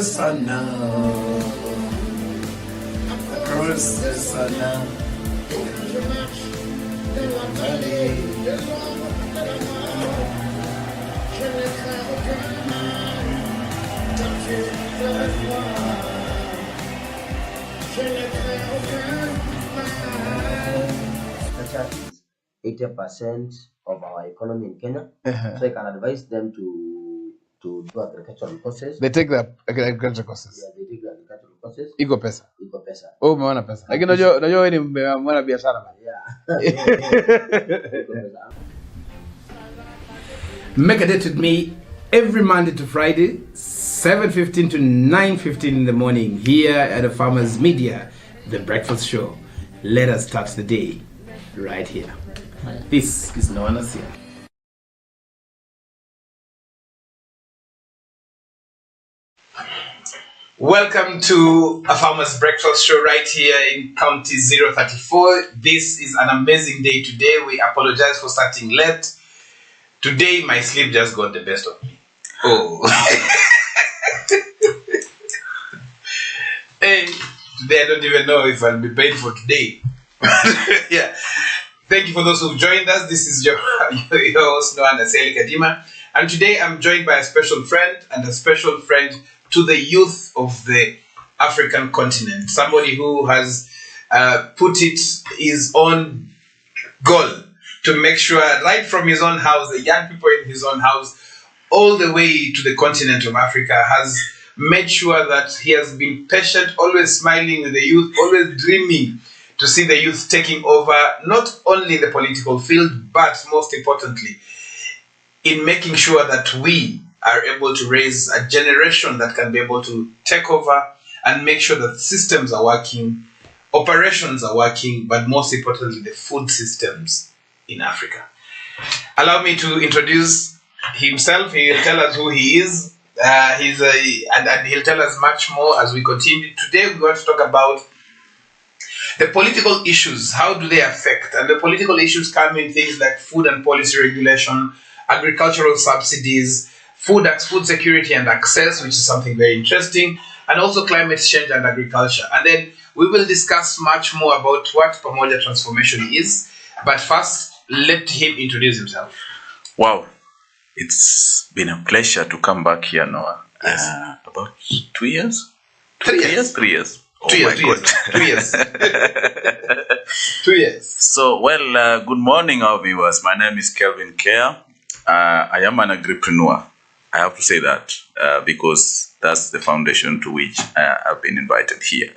sun now. Across the sun now. Agriculture is 80% of our economy in Kenya. So I can advise them to do agricultural courses. They take the agricultural courses. Yeah, they take the agricultural courses. Iko pesa. Iko pesa. Oh, umeona pesa. Lakini unajua wewe ni mwana biashara bana. Yeah. Iko pesa. Make a date with me every Monday to Friday, 7:15 to 9:15 in the morning here at the Farmers Media, the breakfast show. Let us start the day right here. This is Noah Nasia. Welcome to a Farmers Breakfast Show right here in County 034. This is an amazing day today. We apologize for starting late. Today, my sleep just got the best of me. Oh. Hey, today I don't even know if I'll be paid for today. Yeah. Thank you for those who've joined us. This is your host, Noah Naseli Kadima. And today I'm joined by a special friend to the youth of the African continent. Somebody who has put it his own goal to make sure, right from his own house, the young people in his own house, all the way to the continent of Africa, has made sure that he has been patient, always smiling with the youth, always dreaming to see the youth taking over, not only the political field, but most importantly, in making sure that we are able to raise a generation that can be able to take over and make sure that systems are working, operations are working, but most importantly, the food systems in Africa. Allow me to introduce himself. He will tell us who he is. And he'll tell us much more as we continue. Today we want to talk about the political issues. How do they affect? And the political issues come in things like food and policy regulation, agricultural subsidies, food security and access, which is something very interesting, and also climate change and agriculture. And then we will discuss much more about what Pamoja Transformation is. But first, let him introduce himself. Wow, it's been a pleasure to come back here, Noah. Yes. About 2 years? 3 years. 3 years. Oh 2 years. 2 years. 2 years. So, good morning, our viewers. My name is Kelvin Kerr. I am an agripreneur. I have to say that because that's the foundation to which I've been invited here.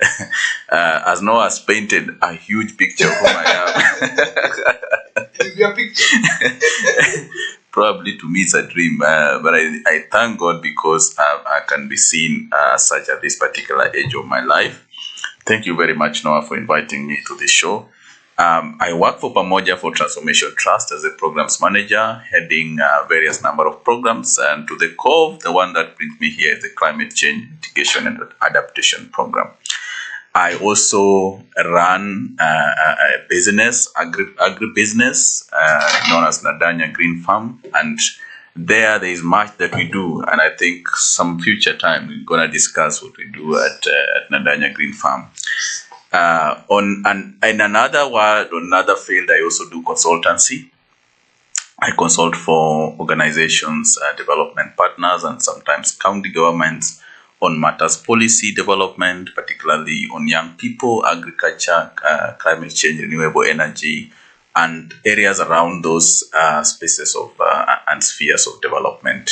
As Noah has painted a huge picture of who I am. Is your picture? Probably to me it's a dream, but I thank God because I can be seen such at this particular age of my life. Thank you very much, Noah, for inviting me to this show. I work for Pamoja for Transformation Trust as a programs manager, heading various number of programs, and to the core of the one that brings me here is the climate change mitigation and adaptation program. I also run a business, agribusiness, known as Nadanya Green Farm, and there is much that we do, and I think some future time we're going to discuss what we do at Nadanya Green Farm. In another field, I also do consultancy. I consult for organizations, development partners, and sometimes county governments on matters policy development, particularly on young people, agriculture, climate change, renewable energy, and areas around those spaces of and spheres of development.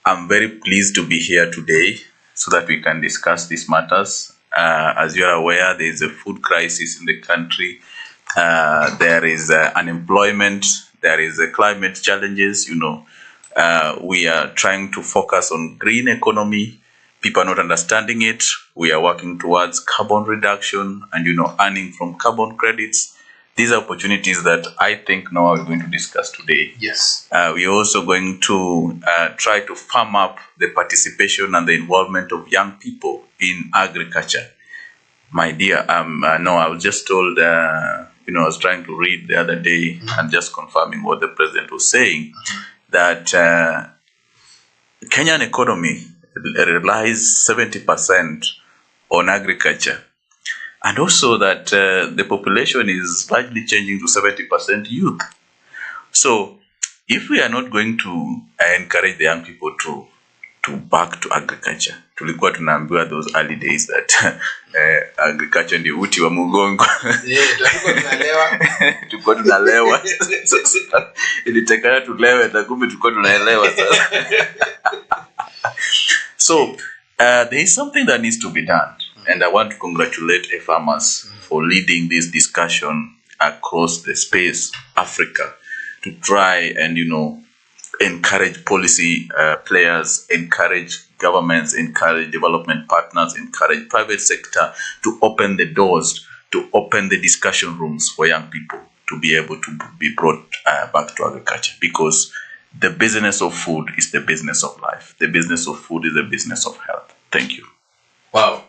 I'm very pleased to be here today so that we can discuss these matters. As you are aware, there is a food crisis in the country. There is unemployment. There is climate challenges. We are trying to focus on green economy. People are not understanding it. We are working towards carbon reduction and, earning from carbon credits. These are opportunities that I think now we're going to discuss today. Yes. We're also going to try to farm up the participation and the involvement of young people in agriculture. My dear, no, I was just told, I was trying to read the other day and just confirming what the president was saying, that Kenyan economy relies 70% on agriculture. And also that the population is largely changing to 70% youth. So if we are not going to encourage the young people to back to agriculture, tulikuwa tunaambiwa those early days that agriculture ndio uti wa mgongo. Tulikuwa tunalewa. Ilitakana tulewe na kumbe tulikuwa tunaelewa sasa. So there is something that needs to be done, and I want to congratulate farmers for leading this discussion across the space, Africa, to try and encourage policy players, encourage governments, encourage development partners, encourage private sector to open the doors, to open the discussion rooms for young people to be able to be brought back to agriculture, because the business of food is the business of life. The business of food is the business of health. Thank you. Wow.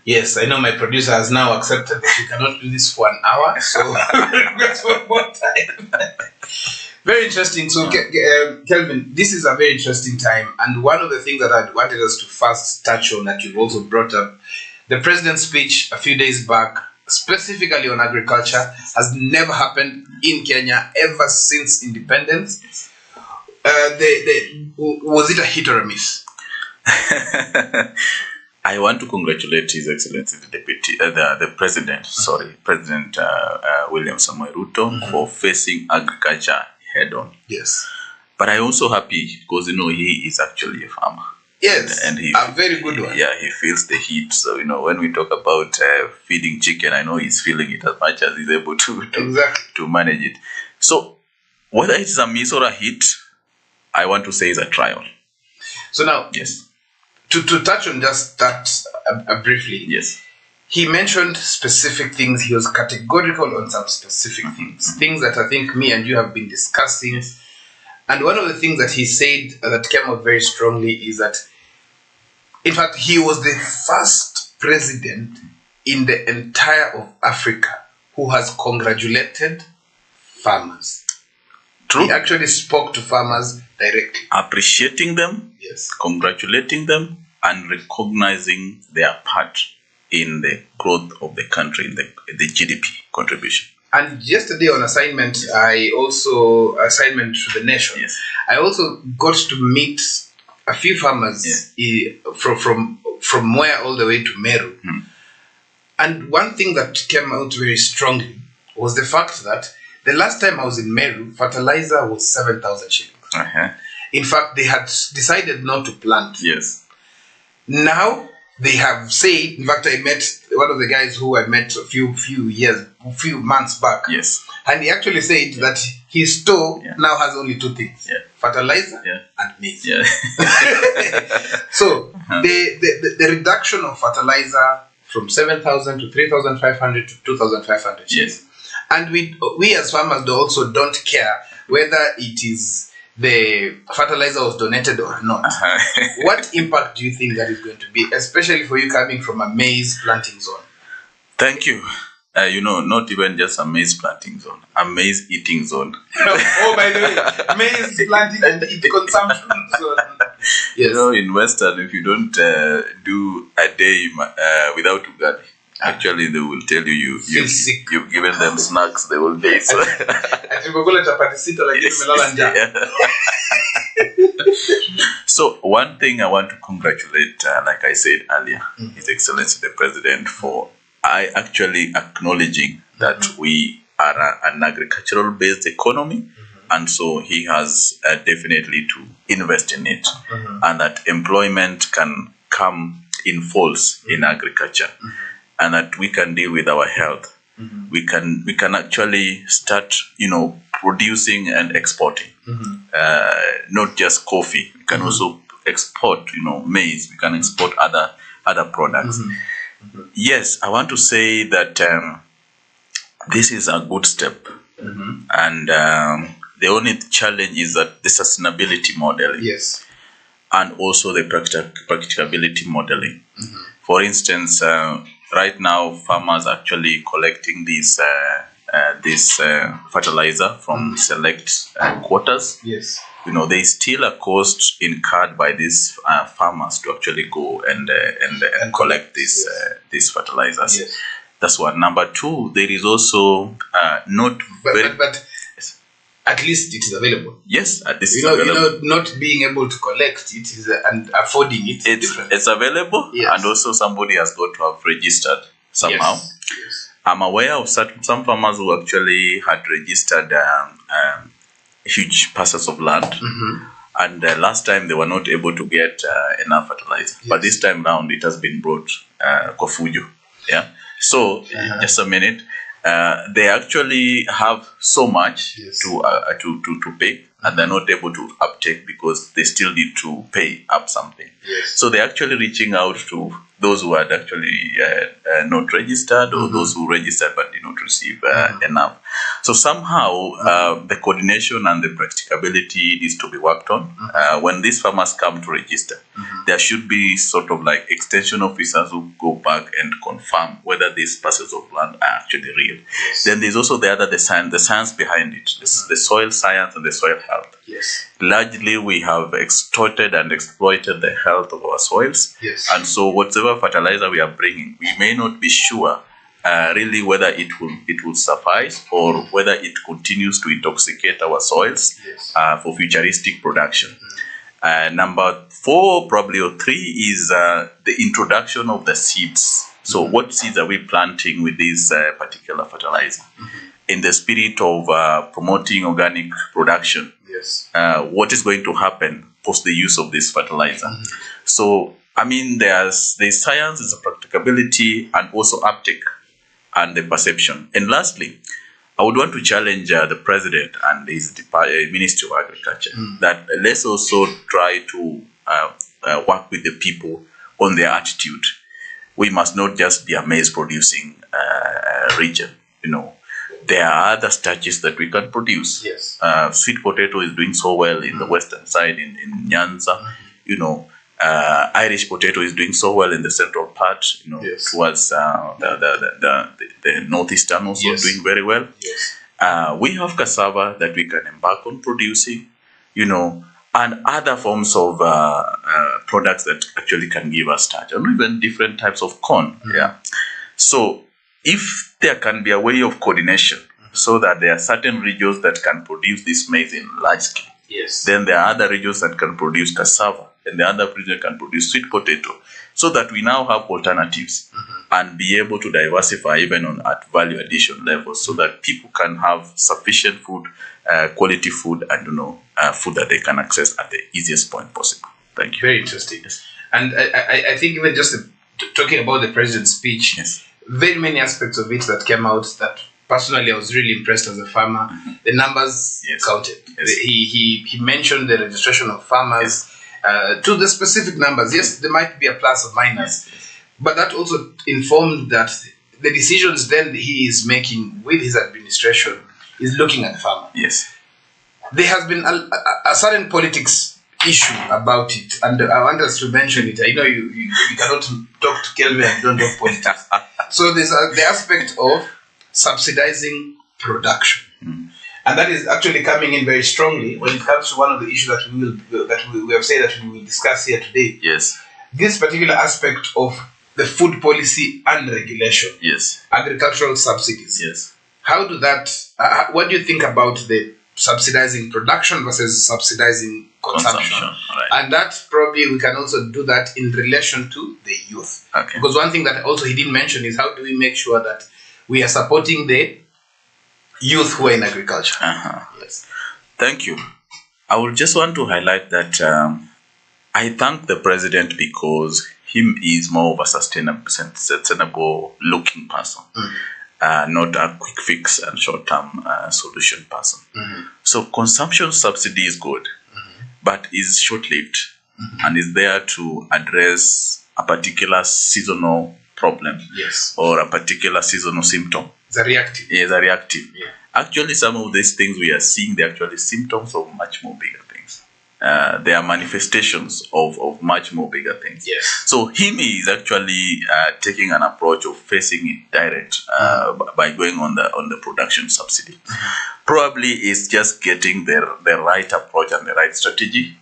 Yes, I know my producer has now accepted that we cannot do this for an hour, so request for more time. Very interesting. So, Kelvin, this is a very interesting time, and one of the things that I wanted us to first touch on that you've also brought up, the president's speech a few days back, specifically on agriculture, has never happened in Kenya ever since independence. Was it a hit or a miss? I want to congratulate His Excellency the President, President William Samoei Ruto, for facing agriculture head on. Yes. But I'm also happy because he is actually a farmer. Yes, and a very good one. Yeah, he feels the heat. So when we talk about feeding chicken, I know he's feeling it as much as he's able to manage it. So whether it's a miss or a hit, I want to say it's a trial. So now, yes. To touch on just that briefly, yes, he mentioned specific things. He was categorical on some specific things that I think me and you have been discussing. And one of the things that he said that came out very strongly is that, in fact, he was the first president in the entire of Africa who has congratulated farmers. True. He actually spoke to farmers directly. Appreciating them, yes, congratulating them, and recognizing their part in the growth of the country, in the GDP contribution. And yesterday on assignment to the nation, yes, I also got to meet a few farmers, yes, from Mwea all the way to Meru. And one thing that came out very strongly was the fact that the last time I was in Meru, fertilizer was 7,000 shillings. In fact, they had decided not to plant. Yes. Now they have said. In fact, I met one of the guys who I met a few months back. Yes. And he actually said that his store now has only two things: fertilizer and maize. Yeah. So the reduction of fertilizer from 7,000 to 3,500 to 2,500. Yes. And we as farmers also don't care whether it is the fertilizer was donated or not. What impact do you think that is going to be, especially for you coming from a maize planting zone? Thank you. Not even just a maize planting zone, a maize eating zone. Oh, by the way, maize planting and consumption zone. Yes. In Western, if you don't do a day without ugali, actually, they will tell you've given them snacks the whole day. So. So one thing I want to congratulate, like I said earlier, His Excellency the President for actually acknowledging that we are an agricultural-based economy, and so he has definitely to invest in it, and that employment can come in force in agriculture. And that we can deal with our health. We can actually start, producing and exporting. Not just coffee. We can also export, maize. We can export other products. Yes, I want to say that this is a good step. And the only challenge is that the sustainability modeling. Yes. And also the practicability modeling. For instance, right now, farmers are actually collecting this fertilizer from select quarters. Yes. there is still a cost incurred by these farmers to actually go and collect these fertilizers. Yes. That's one. Number two, there is also not very. But at least it is available. Yes, at least available. Not being able to collect it is and affording it. It's available, yes. And also somebody has got to have registered somehow. Yes. I'm aware of some farmers who actually had registered huge parcels of land, and last time they were not able to get enough fertilizer. Yes. But this time round, it has been brought Kofujo. Yeah. So just a minute. They actually have so much to pay, and they're not able to uptake because they still need to pay up something. Yes. So they're actually reaching out to those who had actually not registered, or those who registered but did not receive enough. So somehow the coordination and the practicability needs to be worked on. When these farmers come to register, there should be sort of like extension officers who go back and confirm whether these parcels of land are actually real. Yes. Then there's also the science behind it, the soil science and the soil health. Yes. Largely, we have extorted and exploited the health of our soils. Yes. And so whatever fertilizer we are bringing, we may not be sure really whether it will suffice or whether it continues to intoxicate our soils for futuristic production. Number 4, probably, or 3 is the introduction of the seeds. So what seeds are we planting with this particular fertilizer? In the spirit of promoting organic production, what is going to happen post the use of this fertilizer? So, I mean, there's science, there's a practicability, and also uptake and the perception. And lastly, I would want to challenge the president and his Ministry of Agriculture that let's also try to work with the people on their attitude. We must not just be a maize-producing region. There are other starches that we can produce. Yes. Sweet potato is doing so well in the western side, in Nyanza. Irish potato is doing so well in the central part. Towards the northeastern also doing very well. Yes. We have cassava that we can embark on producing. And other forms of products that actually can give us starch, and even different types of corn. So if there can be a way of coordination so that there are certain regions that can produce this maize in large scale, then there are other regions that can produce cassava, and the other region can produce sweet potato, so that we now have alternatives and be able to diversify even at value addition levels, so that people can have sufficient food, quality food, and food that they can access at the easiest point possible. Thank you. Very interesting. And I think even just talking about the president's speech, very many aspects of it that came out that personally I was really impressed as a farmer. The numbers counted. He mentioned the registration of farmers to the specific numbers. Yes, there might be a plus or minus, but that also informed that the decisions then he is making with his administration is looking at the farmer. Yes. There has been a certain politics issue about it, and I want us to mention it. I know you cannot talk to Kelvin and don't talk politics. So there's the aspect of subsidizing production, and that is actually coming in very strongly when it comes to one of the issues that we have said that we will discuss here today. Yes. This particular aspect of the food policy and regulation. Yes. Agricultural subsidies. Yes. How do that? What do you think about the subsidizing production versus subsidizing consumption? Right. And that probably we can also do that in relation to the youth. Okay. Because one thing that also he didn't mention is how do we make sure that we are supporting the youth who are in agriculture. Yes. Thank you. I would just want to highlight that I thank the president because he is more of a sustainable looking person. Not a quick fix and short-term solution person. So consumption subsidy is good, but is short-lived and is there to address a particular seasonal problem or a particular seasonal symptom. It's a reactive. It's a reactive. Yeah. Actually, some of these things we are seeing, they're actually symptoms of much more bigger things. they are manifestations of much more bigger things. Yes. So HIMI is actually taking an approach of facing it direct by going on the production subsidy. Probably it's just getting the right approach and the right strategy,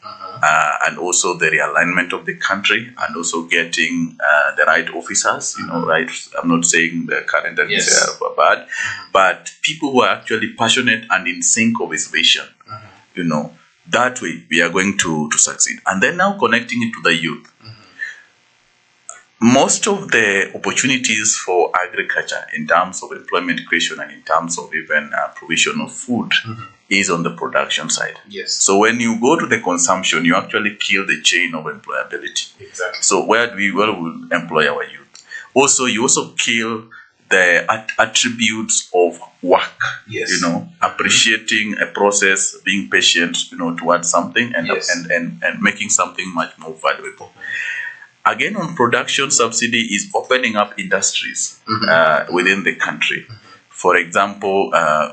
and also the realignment of the country, and also getting the right officers. Right. I'm not saying the current administrators are bad, but people who are actually passionate and in sync of his vision. That way we are going to succeed. And then now connecting it to the youth. Most of the opportunities for agriculture in terms of employment creation and in terms of even provision of food is on the production side. Yes. So when you go to the consumption, you actually kill the chain of employability. Exactly. So where we will employ our youth. Also, you also kill the attributes of work. Yes. Appreciating a process, being patient, towards something, and making something much more valuable. Again, on production subsidy is opening up industries within the country. For example,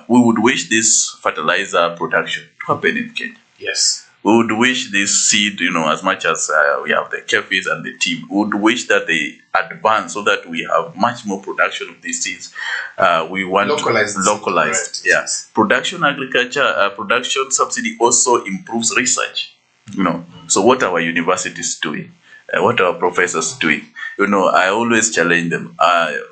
we would wish this fertilizer production to happen in Kenya. Yes. We would wish this seed, as much as we have the KEFIs and the team, we would wish that they advance so that we have much more production of these seeds. We want localized. Right. Yes. Production agriculture, production subsidy also improves research. So what are our universities doing? What are our professors doing? I always challenge them.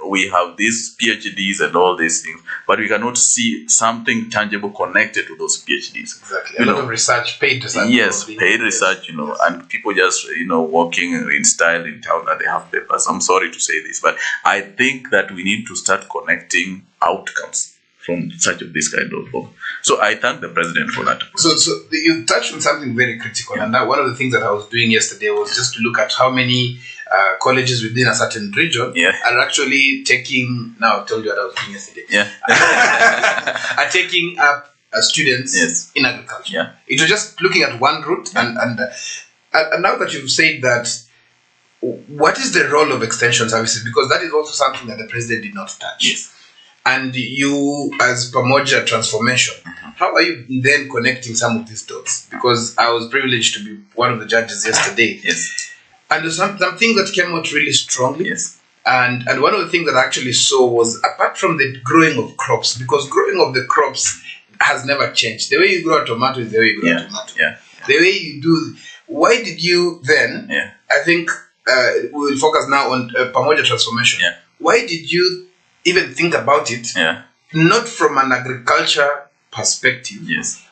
We have these PhDs and all these things, but we cannot see something tangible connected to those PhDs. Exactly. A lot of research, paid research. Yes, paid research, and people just, walking in style in town that they have papers. I'm sorry to say this, but I think that we need to start connecting outcomes from such of this kind of work. So I thank the president for that. So you touched on something very critical, and that one of the things that I was doing yesterday was just to look at how many colleges within a certain region are actually taking. Now I told you what I was doing yesterday. Are taking up students in agriculture. Yeah. It was just looking at one route, and now that you've said that, what is the role of extension services? Because that is also something that the president did not touch. Yes. And you, as Pamoja Transformation, how are you then connecting some of these dots? Because I was privileged to be one of the judges yesterday. Yes. And there's some things that came out really strongly. Yes. And one of the things that I actually saw was, apart from the growing of crops, because growing of the crops has never changed. The way you grow a tomato is the way you grow a tomato. Yeah. The way you do. Why did you then, I think we will focus now on Pamoja Transformation. Yeah. Why did you even think about it, not from an agriculture perspective,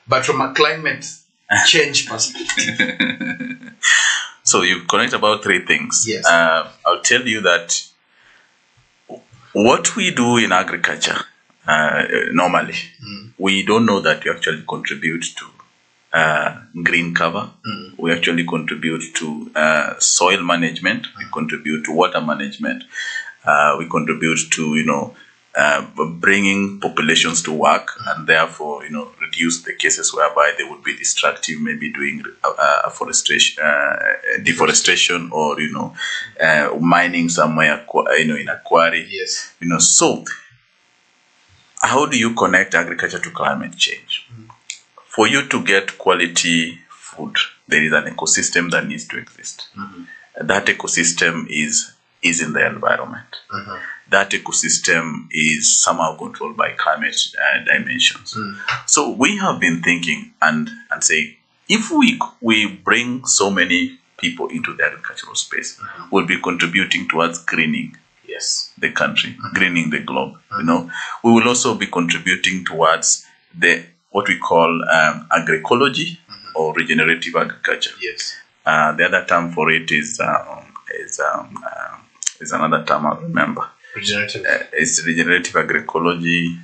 but from a climate change perspective? So you connect about three things. Yes. I'll tell you that what we do in agriculture, normally, we don't know that we actually contribute to green cover. We actually contribute to soil management. We contribute to water management. We contribute to, bringing populations to work, and therefore, reduce the cases whereby they would be destructive, maybe doing deforestation, or, mining somewhere, in a quarry. Yes. So how do you connect agriculture to climate change? For you to get quality food, there is an ecosystem that needs to exist. That ecosystem is in the environment. That ecosystem is somehow controlled by climate dimensions. So we have been thinking and saying, if we bring so many people into the agricultural space, we'll be contributing towards greening the country, greening the globe. We will also be contributing towards what we call agroecology or regenerative agriculture. The other term for it is another term I remember. Regenerative. It's regenerative agroecology,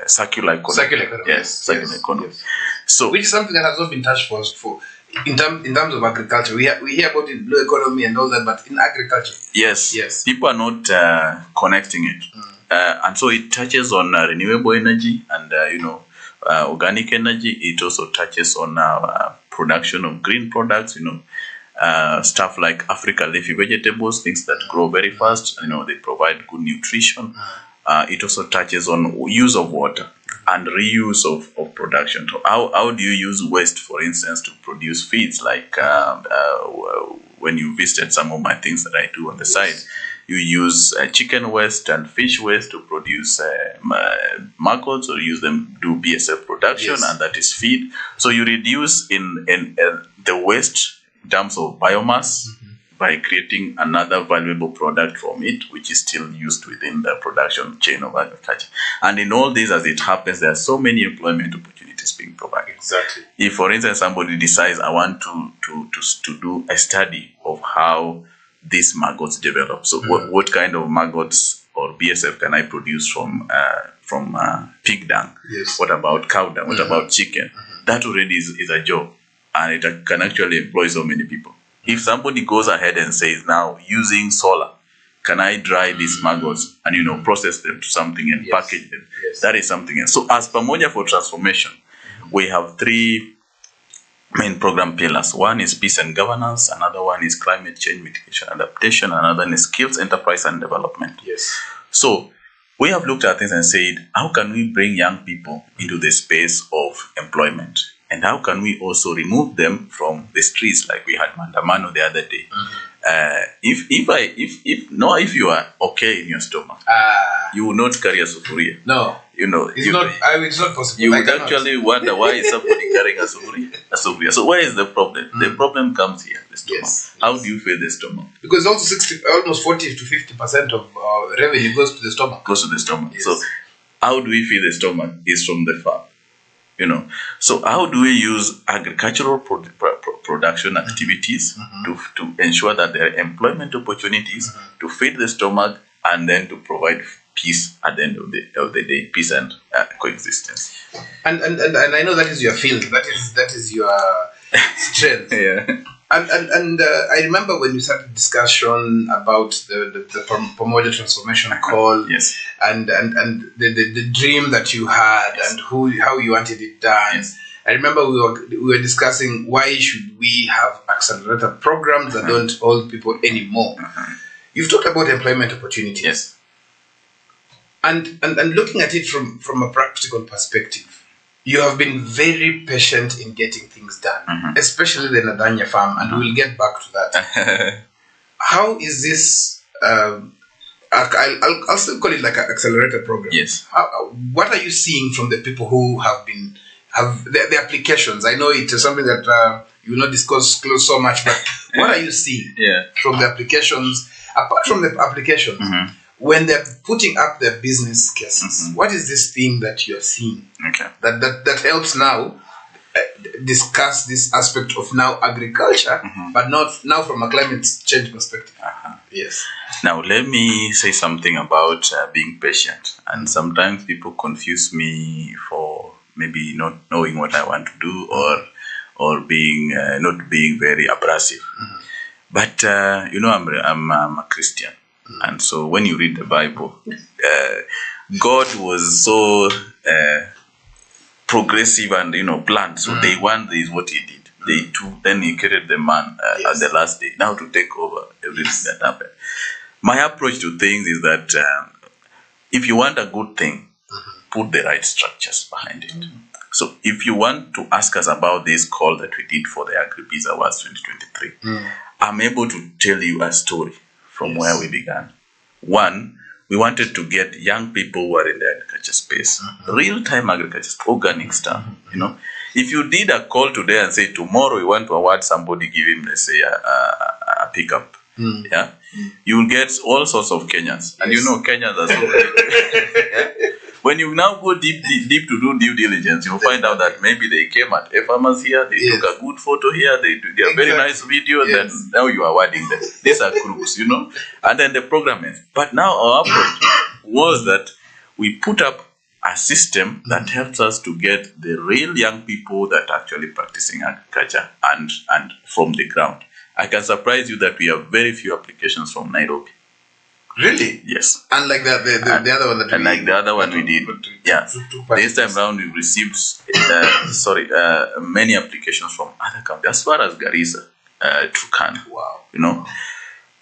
circular economy. Circular economy. Yes, circular economy. So, which is something that has not been touched for in terms of agriculture. We hear about it, blue economy and all that, but in agriculture, people are not connecting it, and so it touches on renewable energy and organic energy. It also touches on production of green products. Stuff like Africa leafy vegetables, things that grow very fast. They provide good nutrition. It also touches on use of water. and reuse of production. So how do you use waste, for instance, to produce feeds? Like when you visited some of my things that I do on the side, you use chicken waste and fish waste to produce maggots, or use them do BSF production, and that is feed. So you reduce in the waste in terms of biomass by creating another valuable product from it, which is still used within the production chain of agriculture. And in all this, as it happens, there are so many employment opportunities being provided. Exactly. If, for instance, somebody decides, I want to do a study of how these maggots develop. So what kind of maggots or BSF can I produce from pig dung? Yes. What about cow dung? What about chicken? That already is a job, and it can actually employ so many people. If somebody goes ahead and says, now using solar, can I dry these maggots and process them to something and package them? Yes. That is something else. So as Pamoja for Transformation, we have 3 main program pillars. One is peace and governance, another one is climate change mitigation and adaptation, another one is skills, enterprise and development. Yes. So we have looked at things and said, how can we bring young people into the space of employment? And how can we also remove them from the streets, like we had Mandamano the other day? If you are okay in your stomach, you will not carry a sufuria. No. It's not possible. You would actually wonder, why is somebody carrying a sufuria? So where is the problem? The problem comes here, the stomach. Yes. How do you feed the stomach? Because also almost 40 to 50% of revenue goes to the stomach. Goes to the stomach. Yes. So how do we feed the stomach? Is from the farm. So how do we use agricultural production activities to ensure that there are employment opportunities to feed the stomach and then to provide peace at the end of the day, peace and coexistence. And I know that is your field. That is your strength. Yeah. And I remember when you started discussion about the Pamoja Transformation Call, yes, and the dream that you had, and how you wanted it done. Yes. I remember we were discussing why should we have accelerator programs that don't hold people anymore. You've talked about employment opportunities. Yes. And looking at it from a practical perspective, you have been very patient in getting things done, especially the Nadanya farm, and we'll get back to that. How is this? I'll still call it like an accelerator program. Yes. What are you seeing from the people who have the applications? I know it is something that you will not discuss so much, but what are you seeing from the applications? Apart from the applications, when they're putting up their business cases, what is this thing that you're seeing that helps now discuss this aspect of now agriculture, but not now from a climate change perspective? Yes. Now let me say something about being patient. And sometimes people confuse me for maybe not knowing what I want to do, or being not being very abrasive. But I'm a Christian. And so when you read the Bible, God was so progressive and planned. So day one is what he did. Day two, then he created the man at the last day, now to take over everything that happened. My approach to things is that if you want a good thing, put the right structures behind it. So if you want to ask us about this call that we did for the AgriBiz Awards 2023, I'm able to tell you a story from where we began. One, we wanted to get young people who are in the agriculture space, real-time agriculture, organic stuff. If you did a call today and say tomorrow we want to award somebody, give him, let's say, a pickup, you will get all sorts of Kenyans, and Kenyans are so When you now go deep to do due diligence, you'll find out that maybe they came at farmers here, they took a good photo here, they did a very nice video, and then now you are awarding them. These are crooks, and then the program ends. But now our approach was that we put up a system that helps us to get the real young people that are actually practicing agriculture and from the ground. I can surprise you that we have very few applications from Nairobi. Really? Yes. Unlike the other one that we like the other one we did. Yeah. This time around we received many applications from other countries, as far as Garissa, Turkana. Wow.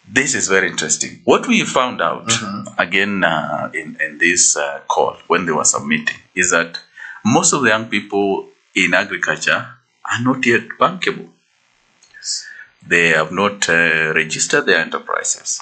This is very interesting. What we found out again in this call when they were submitting is that Most of the young people in agriculture are not yet bankable. They have not registered their enterprises.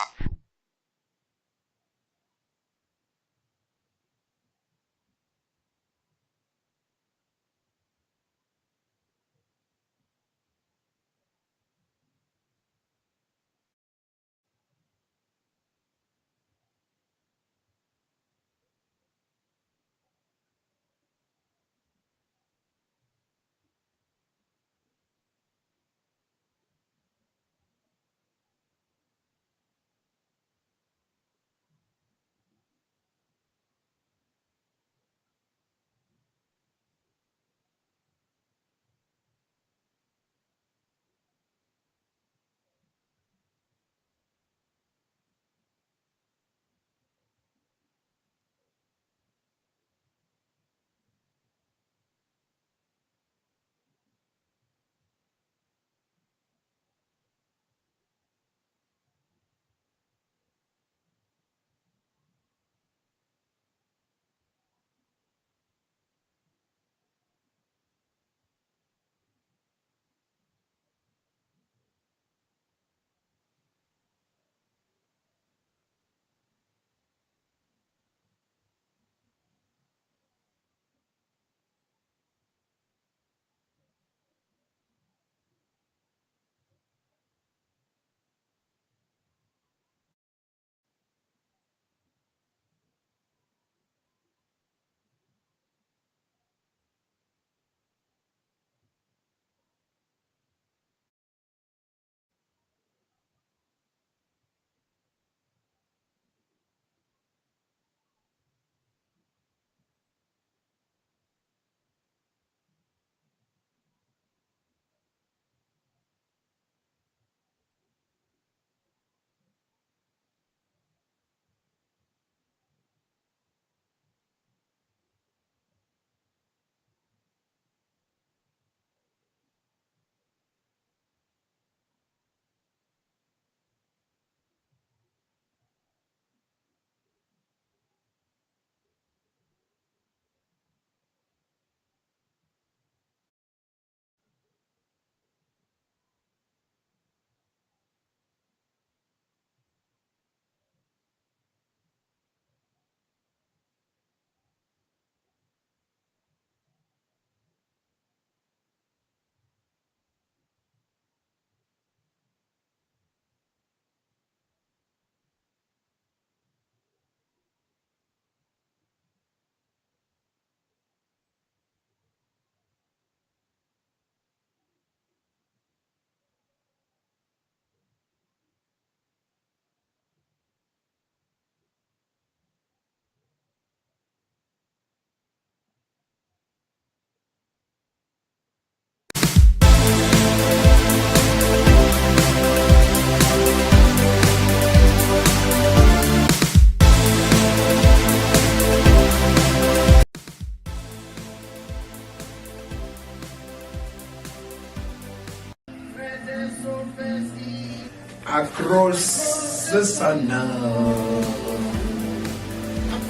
Across the sun now.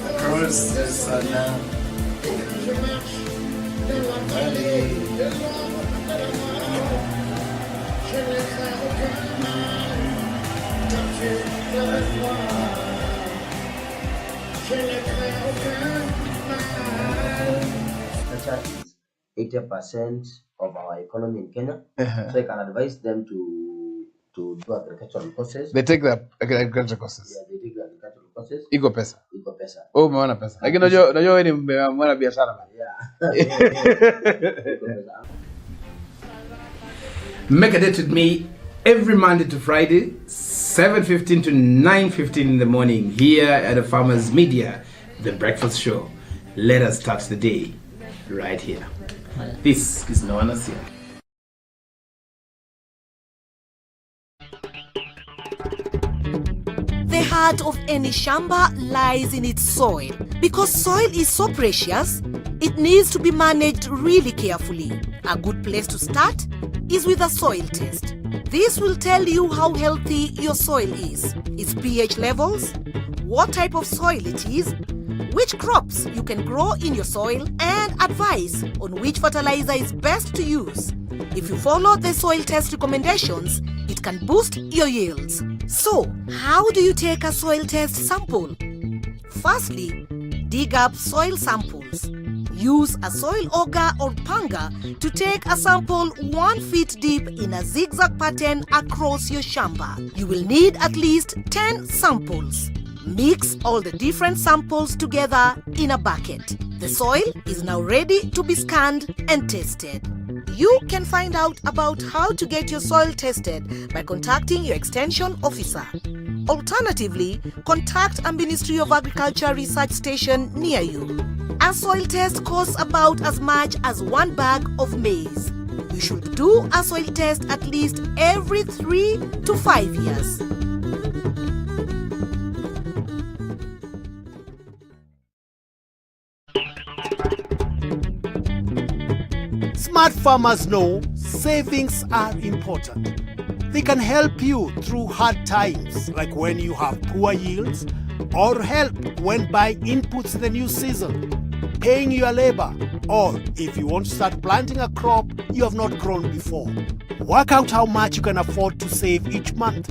Across the sun now. Agriculture is 80% of our economy in Kenya. Uh-huh. So I can advise them to do agricultural courses. They take the agriculture courses. Yeah, they take the agricultural courses. Iko pesa. Iko pesa. Oh, umeona pesa. Lakini unajua wewe ni mwana biashara bana. Yeah. Iko pesa. Make a date with me every Monday to Friday, 7:15 to 9:15 in the morning here at the Farmers Media, the breakfast show. Let us start the day right here. This is Noana Sia. The heart of any shamba lies in its soil. Because soil is so precious, it needs to be managed really carefully. A good place to start is with a soil test. This will tell you how healthy your soil is, its pH levels, what type of soil it is, which crops you can grow in your soil, and advice on which fertilizer is best to use. If you follow the soil test recommendations, it can boost your yields. So, how do you take a soil test sample? Firstly, dig up soil samples. Use a soil auger or panga to take a sample 1 feet deep in a zigzag pattern across your shamba. You will need at least 10 samples. Mix all the different samples together in a bucket. The soil is now ready to be scanned and tested. You can find out about how to get your soil tested by contacting your extension officer. Alternatively, contact a Ministry of Agriculture research station near you. A soil test costs about as much as 1 bag of maize. You should do a soil test at least every 3 to 5 years. Smart farmers know savings are important. They can help you through hard times, like when you have poor yields, or help when buying inputs in the new season, paying your labor, or if you want to start planting a crop you have not grown before. Work out how much you can afford to save each month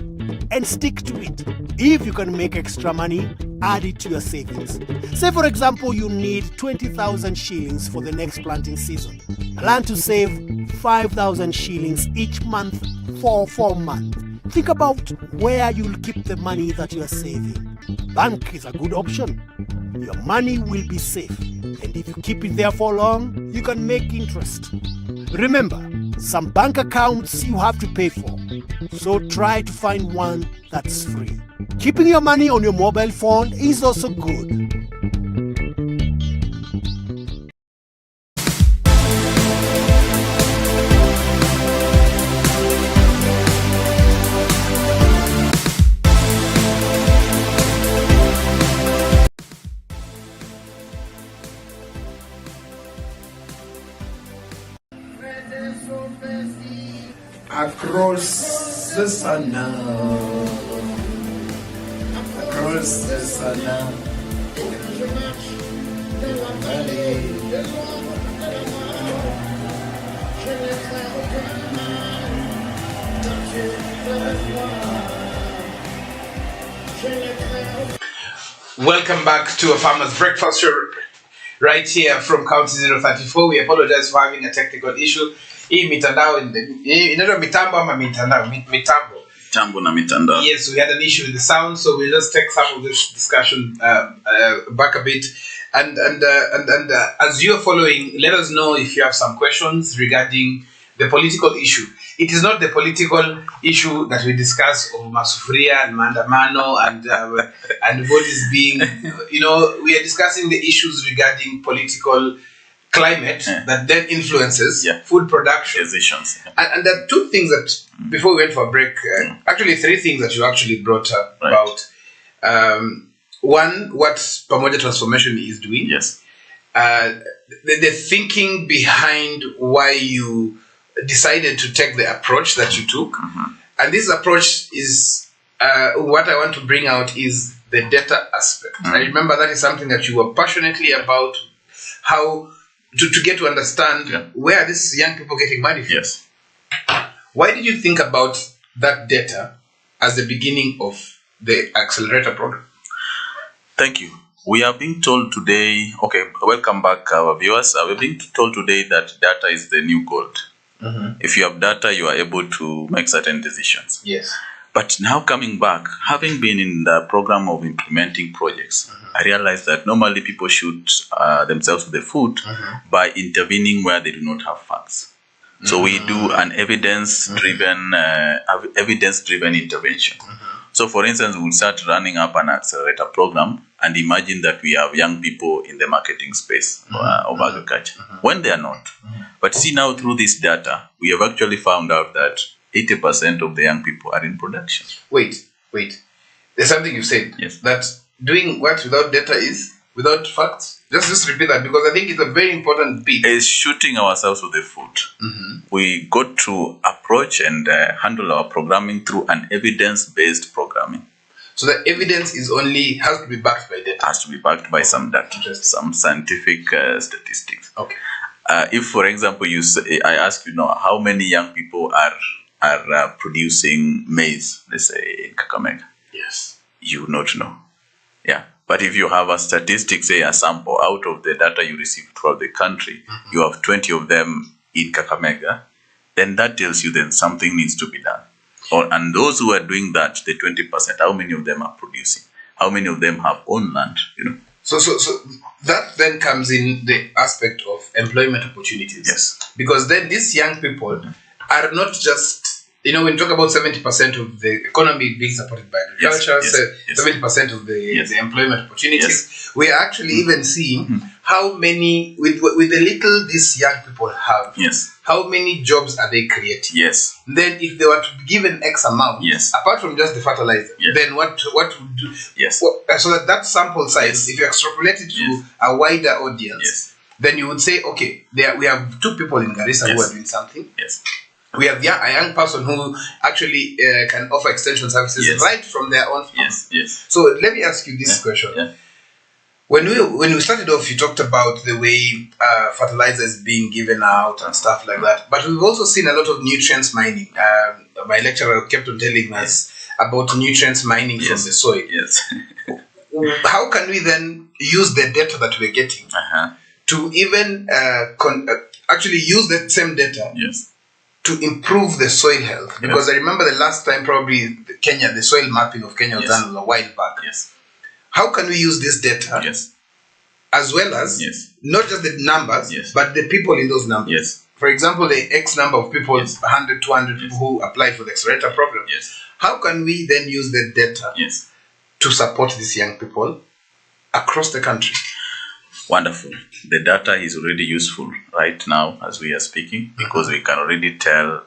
and stick to it. If you can make extra money, add it to your savings. Say for example you need 20,000 shillings for the next planting season. Plan to save 5,000 shillings each month for 4 months. Think about where you'll keep the money that you are saving. Bank is a good option. Your money will be safe, and if you keep it there for long, you can make interest. Remember, some bank accounts you have to pay for, so try to find one that's free. Keeping your money on your mobile phone is also good. Across the sun now, across the sun now. Welcome back to a Farmer's Breakfast Show right here from County 034. We apologize for having a technical issue. Hii mitandao inaitwa mitambo ama mitandao mitambo na mitandao. Yes, we had an issue with the sound, so we'll just take some of this discussion back a bit. And as you're following, let us know if you have some questions regarding the political issue. It is not the political issue that we discuss of masufuria and maandamano and what is being, we are discussing the issues regarding political climate that then influences food production decisions. And there are 2 things that, before we went for a break, actually 3 things that you actually brought up about. One, what Pamoja Transformation is doing. Yes. The thinking behind why you decided to take the approach that you took. Mm-hmm. And this approach is, what I want to bring out is the data aspect. Mm-hmm. I remember that is something that you were passionately about, how to get to understand where these young people getting money from. Yes. Why did you think about that data as the beginning of the accelerator program? Thank you. We are being told today, welcome back our viewers. We're being told today that data is the new gold. Mm-hmm. If you have data, you are able to make certain decisions. Yes. But now coming back, having been in the program of implementing projects, I realized that normally people shoot themselves with the foot by intervening where they do not have facts. So we do an evidence-driven intervention. So for instance, we'll start running up an accelerator program and imagine that we have young people in the marketing space of agriculture, when they are not. But see now through this data, we have actually found out that 80% of the young people are in production. Wait. There's something you said. Yes. That doing what without data is without facts. Just repeat that, because I think it's a very important bit. Is shooting ourselves with the foot. We got to approach and handle our programming through an evidence-based programming. So the evidence has to be backed by data. Has to be backed by some data, some scientific statistics. Okay. If, for example, I ask you now, how many young people are producing maize, let's say in Kakamega? Yes. You would not know. Yeah. But if you have a statistic, say a sample out of the data you receive throughout the country, you have 20 of them in Kakamega, then that tells you then something needs to be done. And those who are doing that, the 20%, how many of them are producing? How many of them have own land? So that then comes in the aspect of employment opportunities. Yes. Because then these young people are not just, when you talk about 70% of the economy being supported by agriculture, 70% of the employment opportunities, we are actually even seeing how many, with the little these young people have, how many jobs are they creating? Yes. Then if they were to be given X amount, apart from just the fertilizer, then what would do? Yes. So that sample size, if you extrapolate it to a wider audience, then you would say, okay, we have 2 people in Garissa who are doing something. Yes. We have a young person who actually can offer extension services right from their own farm. Yes. So let me ask you this question. Yeah. When we started off, you talked about the way fertilizer is being given out and stuff like that. But we've also seen a lot of nutrients mining. My lecturer kept on telling us about nutrients mining from the soil. Yes. How can we then use the data that we're getting to even actually use that same data to improve the soil health? Because I remember the last time probably the soil mapping of Kenya was done a while back. Yes. How can we use this data as well as not just the numbers, but the people in those numbers? Yes. For example, the X number of people, 100, 200 people who applied for the accelerator program. Yes. How can we then use the data to support these young people across the country? Wonderful. The data is already useful right now as we are speaking, because we can already tell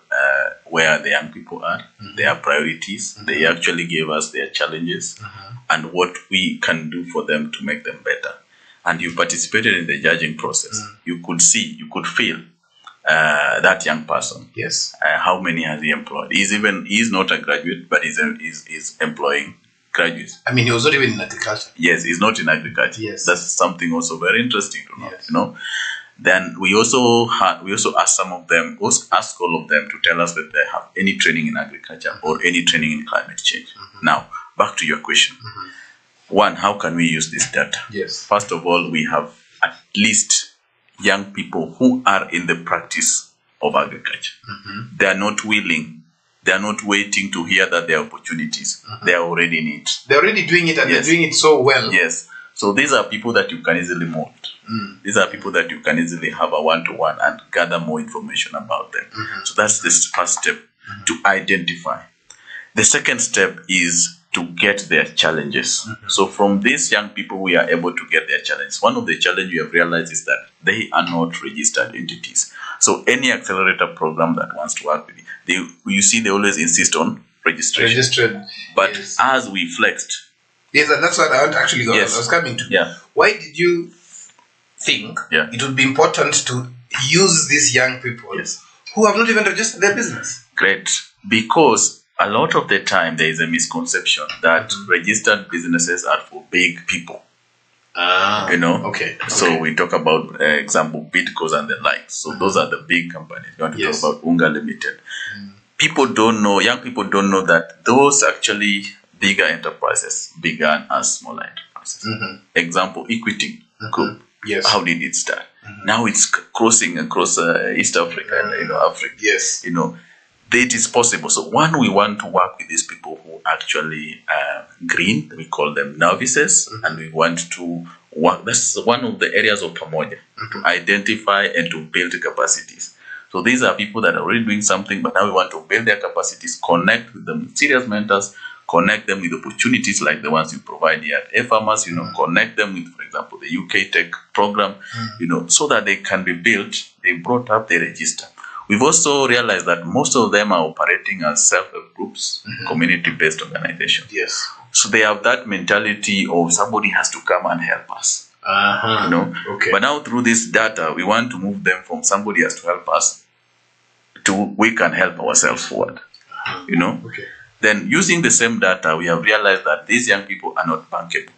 where the young people are, their priorities. They actually gave us their challenges and what we can do for them to make them better. And you participated in the judging process. You could see, you could feel that young person. Yes. How many has he employed? He's not a graduate, but he's employing graduates. I mean, he was not even in agriculture. Yes, he's not in agriculture. Yes. That's something also very interesting to know. Then we also asked some of them, asked all of them to tell us that they have any training in agriculture or any training in climate change. Now, back to your question. One, how can we use this data? Yes. First of all, we have at least young people who are in the practice of agriculture. They are not willing. They are not waiting to hear that there are opportunities. They are already in it. They're already doing it, and they're doing it so well. Yes. So these are people that you can easily mold. These are people that you can easily have a one-to-one and gather more information about them. So that's the first step, to identify. The second step is to get their challenges. So from these young people, we are able to get their challenges. One of the challenges we have realized is that they are not registered entities. So any accelerator program that wants to work with you, they always insist on registration. Registered. But as we flexed. Yes, and that's what I was coming to. Yeah. Why did you think it would be important to use these young people who have not even registered their business? Great. Because a lot of the time there is a misconception that registered businesses are for big people. Okay. So we talk about, example, Bidcos and the like. So those are the big companies. We want to talk about Unga Limited. People don't know, young people don't know that those actually bigger enterprises began as smaller enterprises. Example, Equity Group. Yes. How did it start? Now it's crossing across East Africa and Africa. Yes. It is possible. So one, we want to work with these people who actually are green. We call them novices, and we want to work. That's one of the areas of Pamoja, to identify and to build capacities. So these are people that are already doing something, but now we want to build their capacities, connect with them with serious mentors, connect them with opportunities like the ones you provide here at Farmers, connect them with, for example, the UK Tech program, so that they can be built, they brought up, they register. We've also realized that most of them are operating as self-help groups, community-based organizations. Yes. So they have that mentality of somebody has to come and help us. Okay. But now through this data, we want to move them from somebody has to help us to we can help ourselves forward. Okay. Then using the same data, we have realized that these young people are not bankable.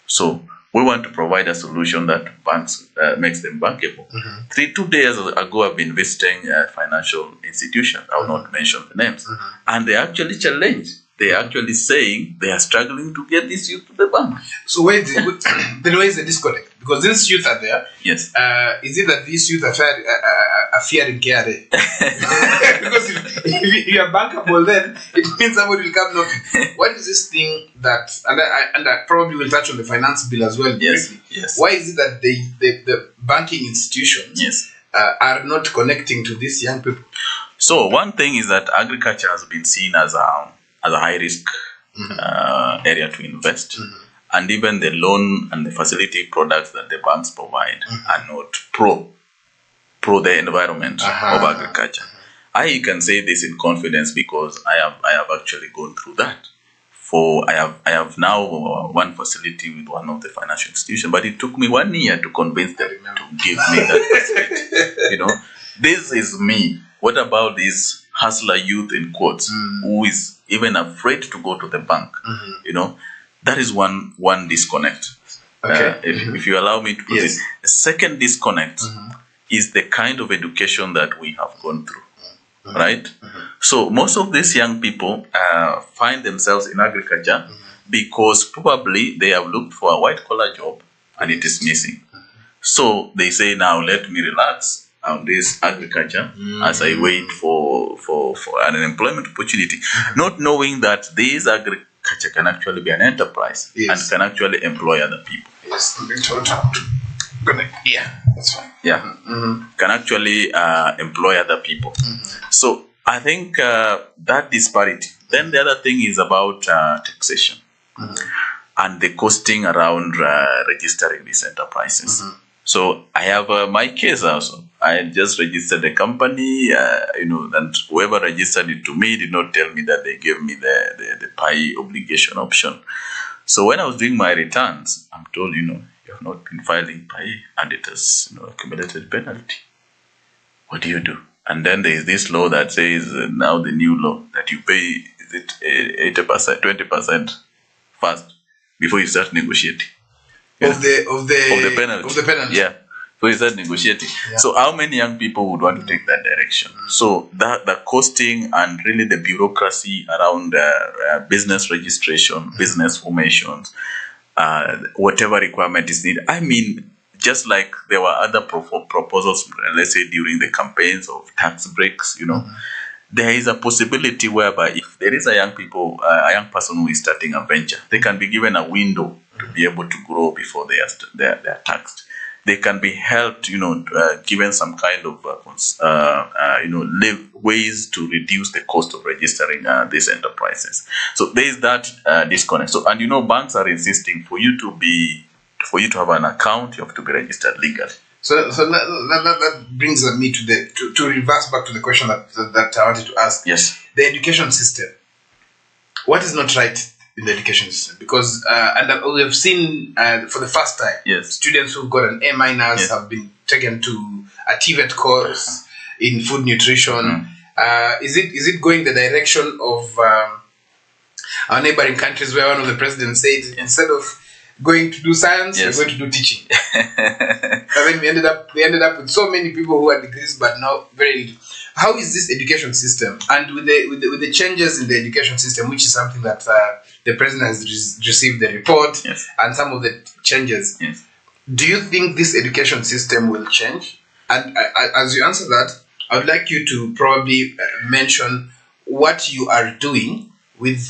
So we want to provide a solution that banks makes them bankable. 2 days ago, I've been visiting a financial institution. I will not mention the names. And they actually challenge. They are actually saying they are struggling to get this youth to the bank. So where is the disconnect? Because these youth are there. Yes. Is it that these youth are fearing KRA? Because if you are bankable, then it means somebody will come knocking. What is this thing that, and I probably will touch on the finance bill as well. Yes. Briefly. Yes. Why is it that the banking institutions Yes. are not connecting to these young people? So one thing is that agriculture has been seen as a high risk area to invest. And even the loan and the facility products that the banks provide are not pro the environment of agriculture. I can say this in confidence because I have actually gone through that. I have now one facility with one of the financial institutions, but it took me 1 year to convince them to give me that facility. This is me. What about this hustler youth in quotes who is even afraid to go to the bank? That is one disconnect. Okay. If you allow me to put Yes. it, the second disconnect is the kind of education that we have gone through, right? So most of these young people find themselves in agriculture because probably they have looked for a white collar job and it is missing. So they say, now let me relax on this agriculture as I wait for an employment opportunity, not knowing that this agriculture can actually be an enterprise and can actually employ other people. Yes. Yeah, that's fine. Yeah, can actually employ other people. So I think that disparity. Then the other thing is about taxation and the costing around registering these enterprises. So I have my case also. I just registered the company, and whoever registered it to me did not tell me that they gave me the PAI obligation option. So when I was doing my returns, I'm told, you have not been filing PAI and it has accumulated penalty. What do you do? And then there is this law that says now the new law that you pay, is it 80%, 20% first before you start negotiating. Of the penalty. Yeah. So you start negotiating. Yeah. So how many young people would want to take that direction? So the costing and really the bureaucracy around business registration, business formations, whatever requirement is needed. I mean, just like there were other proposals, let's say during the campaigns of tax breaks, there is a possibility whereby if there is a young person who is starting a venture, they can be given a window to be able to grow before they are taxed. They can be helped, given some kind of, ways to reduce the cost of registering these enterprises. So there is that disconnect. So, and banks are insisting for you to have an account, you have to be registered legally. So that brings me to reverse back to the question that I wanted to ask. Yes. The education system. What is not right in the education system? Because we have seen for the first time, students who've got an A- have been taken to a TVET course in food nutrition. Is it going the direction of our neighboring countries, where one of the presidents said instead of going to do science, we're going to do teaching? And then they ended up with so many people who had degrees but now very little. How is this education system, and with the changes in the education system, which is something that the president has received the report and some of the changes? Do you think this education system will change? And as you answer that, I would like you to probably mention what you are doing with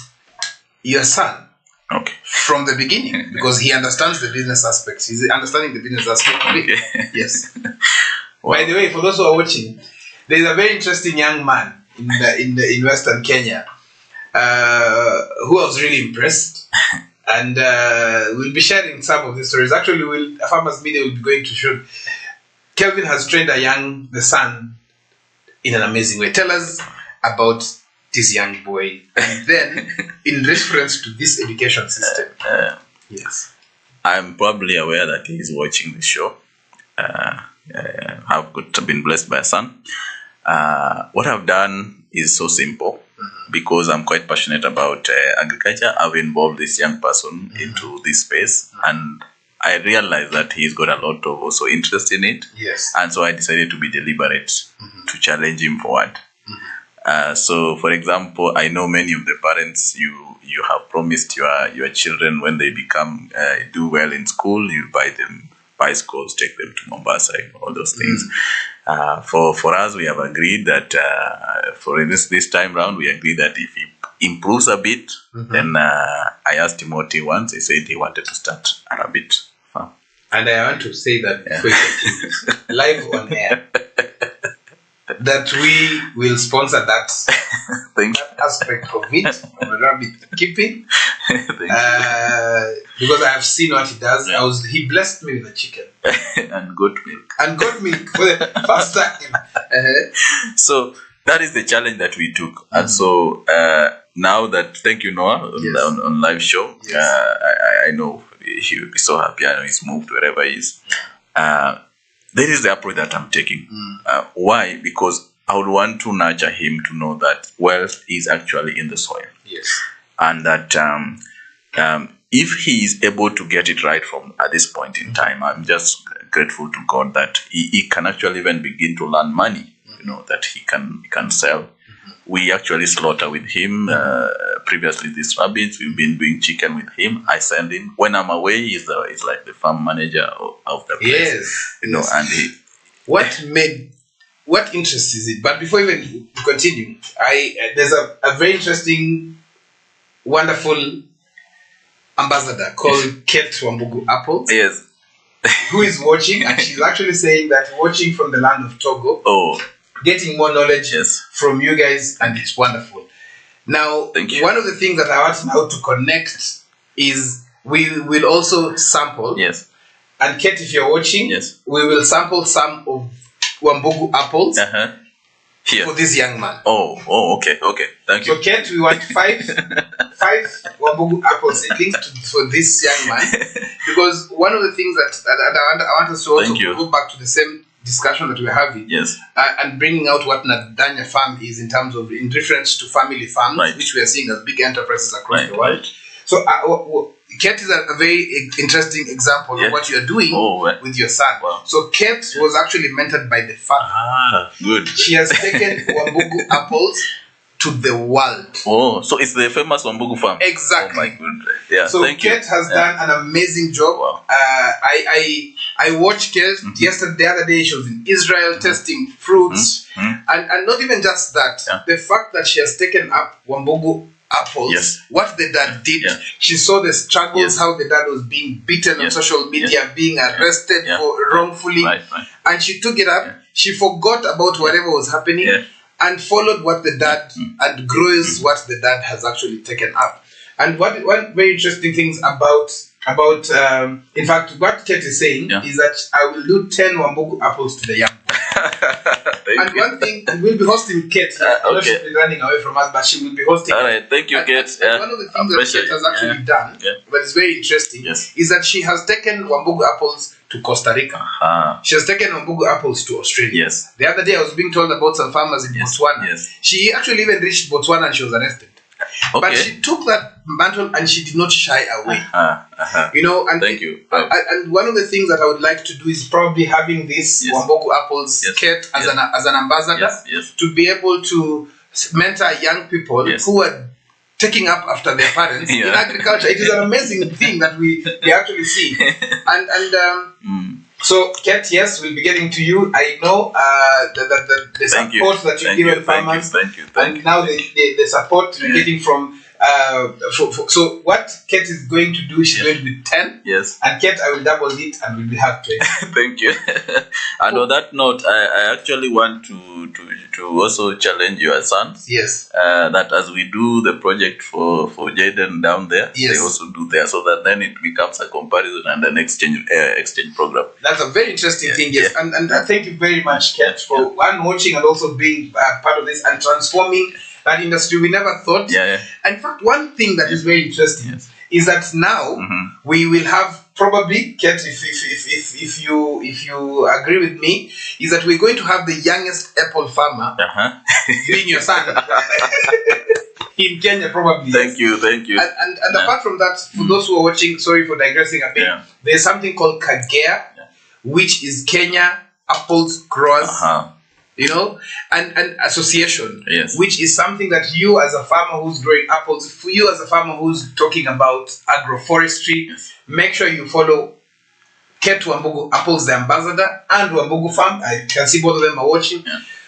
your son. Okay. From the beginning, because he understands the business aspects. He's understanding the business aspect of it. Yes. By the way, for those who are watching, there is a very interesting young man in Western Kenya who I was really impressed, and we'll be sharing some of the stories. Actually, Farmers Media will be going to shoot. Kelvin has trained the son in an amazing way. Tell us about this young boy, and then in reference to this education system. Yes, I'm probably aware that he is watching the show. I've been blessed by a son. What I've done is so simple. because I'm quite passionate about agriculture. I've involved this young person into this space, and I realized that he's got a lot of also interest in it. Yes. And so I decided to be deliberate to challenge him forward. So, for example, I know many of the parents, you have promised your children when they become do well in school, you buy them bicycles, take them to Mombasa, all those things. For us, we have agreed that for this time round, we agreed that if he improves a bit, then I asked Timothy once, he said he wanted to start a rabbit farm. And I want to say that before you continue, live on air, that we will sponsor that aspect of it, of rabbit keeping. Because I have seen what he does. Yeah. He blessed me with a chicken And goat milk. and goat milk for the first time. So that is the challenge that we took. And so now that, thank you, Noah, on live show. Yes. I know he will be so happy. I know he's moved wherever he is. There is the approach that I'm taking. Why? Because I would want to nurture him to know that wealth is actually in the soil. Yes. And that if he is able to get it right from at this point in time, I'm just grateful to God that he can actually even begin to learn money, that he can sell. We actually slaughter with him. Previously, these rabbits, we've been doing chicken with him. I send him. When I'm away, he's like the farm manager of the place. Yes. And he... What interests is it? But before even continue, there's a very interesting, wonderful ambassador called Kate Wambugu Apples. Yes. Who is watching, and she's actually saying that watching from the land of Togo. Oh. Getting more knowledge from you guys, and it's wonderful. Now, one of the things that I want now to connect is we will also sample. Yes. And Kate, if you're watching, we will sample some of Wambugu apples for this young man. Oh, okay. Thank you. So, Kate, we want five Wambugu apple seedlings for this young man, because one of the things that I want us to also go back to the same discussion that we're having, and bringing out what Nadanya Farm is in terms of in difference to family farms, which we are seeing as big enterprises across the world. So, Kate is a very interesting example of what you are doing with your son. Wow. So, Kate was actually mentored by the father. Good. She has taken Wambugu apples to the world. Oh, so it's the famous Wambugu farm. Exactly. Oh my goodness. Yeah. So Kate has done an amazing job. Wow. I watched Kate the other day. She was in Israel testing fruits, and not even just that. The fact that she has taken up Wambugu apples, what the dad did, she saw the struggles, how the dad was being beaten on social media, being arrested for wrongfully, and she took it up. She forgot about whatever was happening. And followed what the dad and grows what the dad has actually taken up. And one very interesting things about in fact what Kate is saying is that I will do 10 Wambugu apples to the young boy. And one thing, we'll be hosting Kate. I know she'll be running away from us, but she will be hosting. All right, thank you, Kate. One of the things that Kate has actually done, but it's very interesting, is that she has taken Wambugu apples to Costa Rica. She has taken Wambugu apples to Australia. The other day I was being told about some farmers in Botswana. She actually even reached Botswana and she was arrested. But she took that mantle and she did not shy away. And thank you. And one of the things that I would like to do is probably having this Wambugu apples Kate as an ambassador to be able to mentor young people who are taking up after their parents in agriculture. It is an amazing thing that we actually see. So, Kate, yes, we'll be getting to you. I know the support that you've given farmers. Thank you. And now the support we're getting from... so what Kate is going to do, she's going to do 10. And Kate, I will double it and we will have 20. Thank you. And on that note, I actually want to also challenge your sons. That as we do the project for Jaden down there, they also do there, so that then it becomes a comparison and an exchange program. That's a very interesting thing, And thank you very much, Kate, for watching and also being part of this and transforming that industry. We never thought. In fact, one thing that is very interesting is that now we will have probably, Ket, if you agree with me, is that we're going to have the youngest apple farmer being your son in Kenya, probably. Thank you. And apart from that, for those who are watching, sorry for digressing a bit, there's something called Kagea, which is Kenya Apples Growers, and Association, which is something that you as a farmer who's growing apples, for you as a farmer who's talking about agroforestry, make sure you follow Ket Wambugu Apples, the ambassador, and Wambugu Farm. I can see both of them are watching,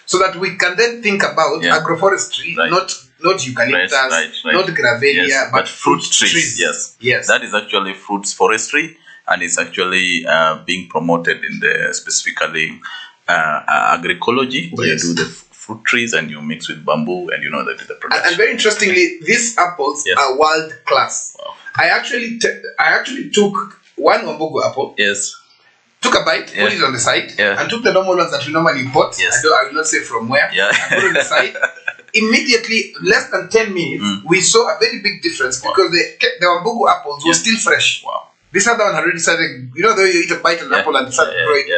so that we can then think about agroforestry, not eucalyptus, not gravelia, but fruit trees. Yes. That is actually fruits forestry, and it's actually being promoted in the specifically agroecology, where you do the fruit trees and you mix with bamboo, and you know that the production. And very interestingly, these apples are world class. Wow. I actually took one Wambugu apple. Yes. Took a bite, put it on the side, and took the normal ones that we normally import. Yes. I will not say from where. Yeah. I put it on the side. Immediately, less than 10 minutes, we saw a very big difference because the Wambugu apples were still fresh. Wow. This other one already started, the way you eat a bite of an apple and start growing,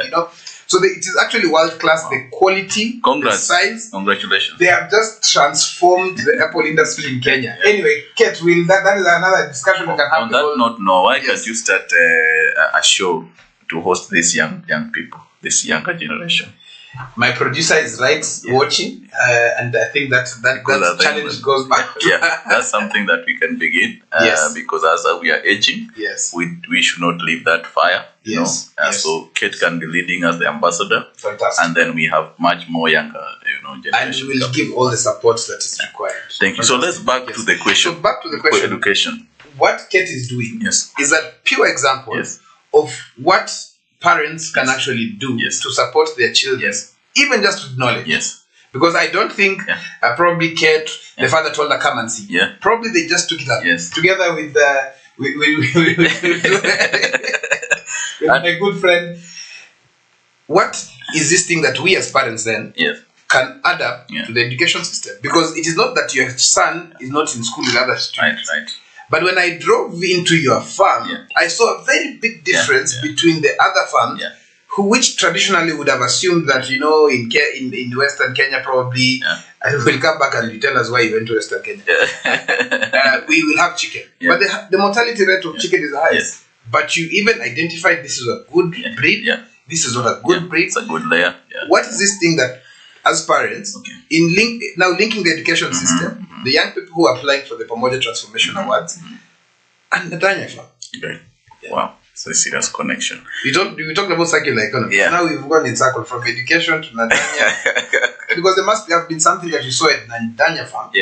So it is actually world class. The quality, the size. Congratulations. They have just transformed the apple industry in Kenya. Anyway, Ket, that is another discussion we can have. On that note, why can't you start a show to host these young people, this younger generation? My producer is watching, and I think that challenge goes back to that's something that we can begin, because as we are aging, we should not leave that fire, so Ket can be leading as the ambassador. Fantastic. And then we have much more younger, generation. And we will give all the support that is required. Thank you. So let's back to the question. So back to the question. Education. What Ket is doing is a pure example of what parents can actually do to support their children, even just with knowledge. Because I don't think probably Ket, the father told her, come and see. Probably they just took it up together with my good friend. What is this thing that we as parents then can adapt to the education system? Because it is not that your son is not in school with other students. But when I drove into your farm, I saw a very big difference between the other farms, which traditionally would have assumed that, in Western Kenya probably, and we'll come back and you tell us why you went to Western Kenya. We will have chicken. But the mortality rate of chicken is high. But you even identified this is a good breed, this is not a good breed. It's a good layer. What is this thing that, as parents, linking the education system, the young people who are applying for the Pamoja Transformation Awards, and the Danya Farm? Wow, it's a serious connection. We talked about circular economy. Now we've gone in circle from education to Nadanya. Because there must have been something that you saw at Nadanya Farm.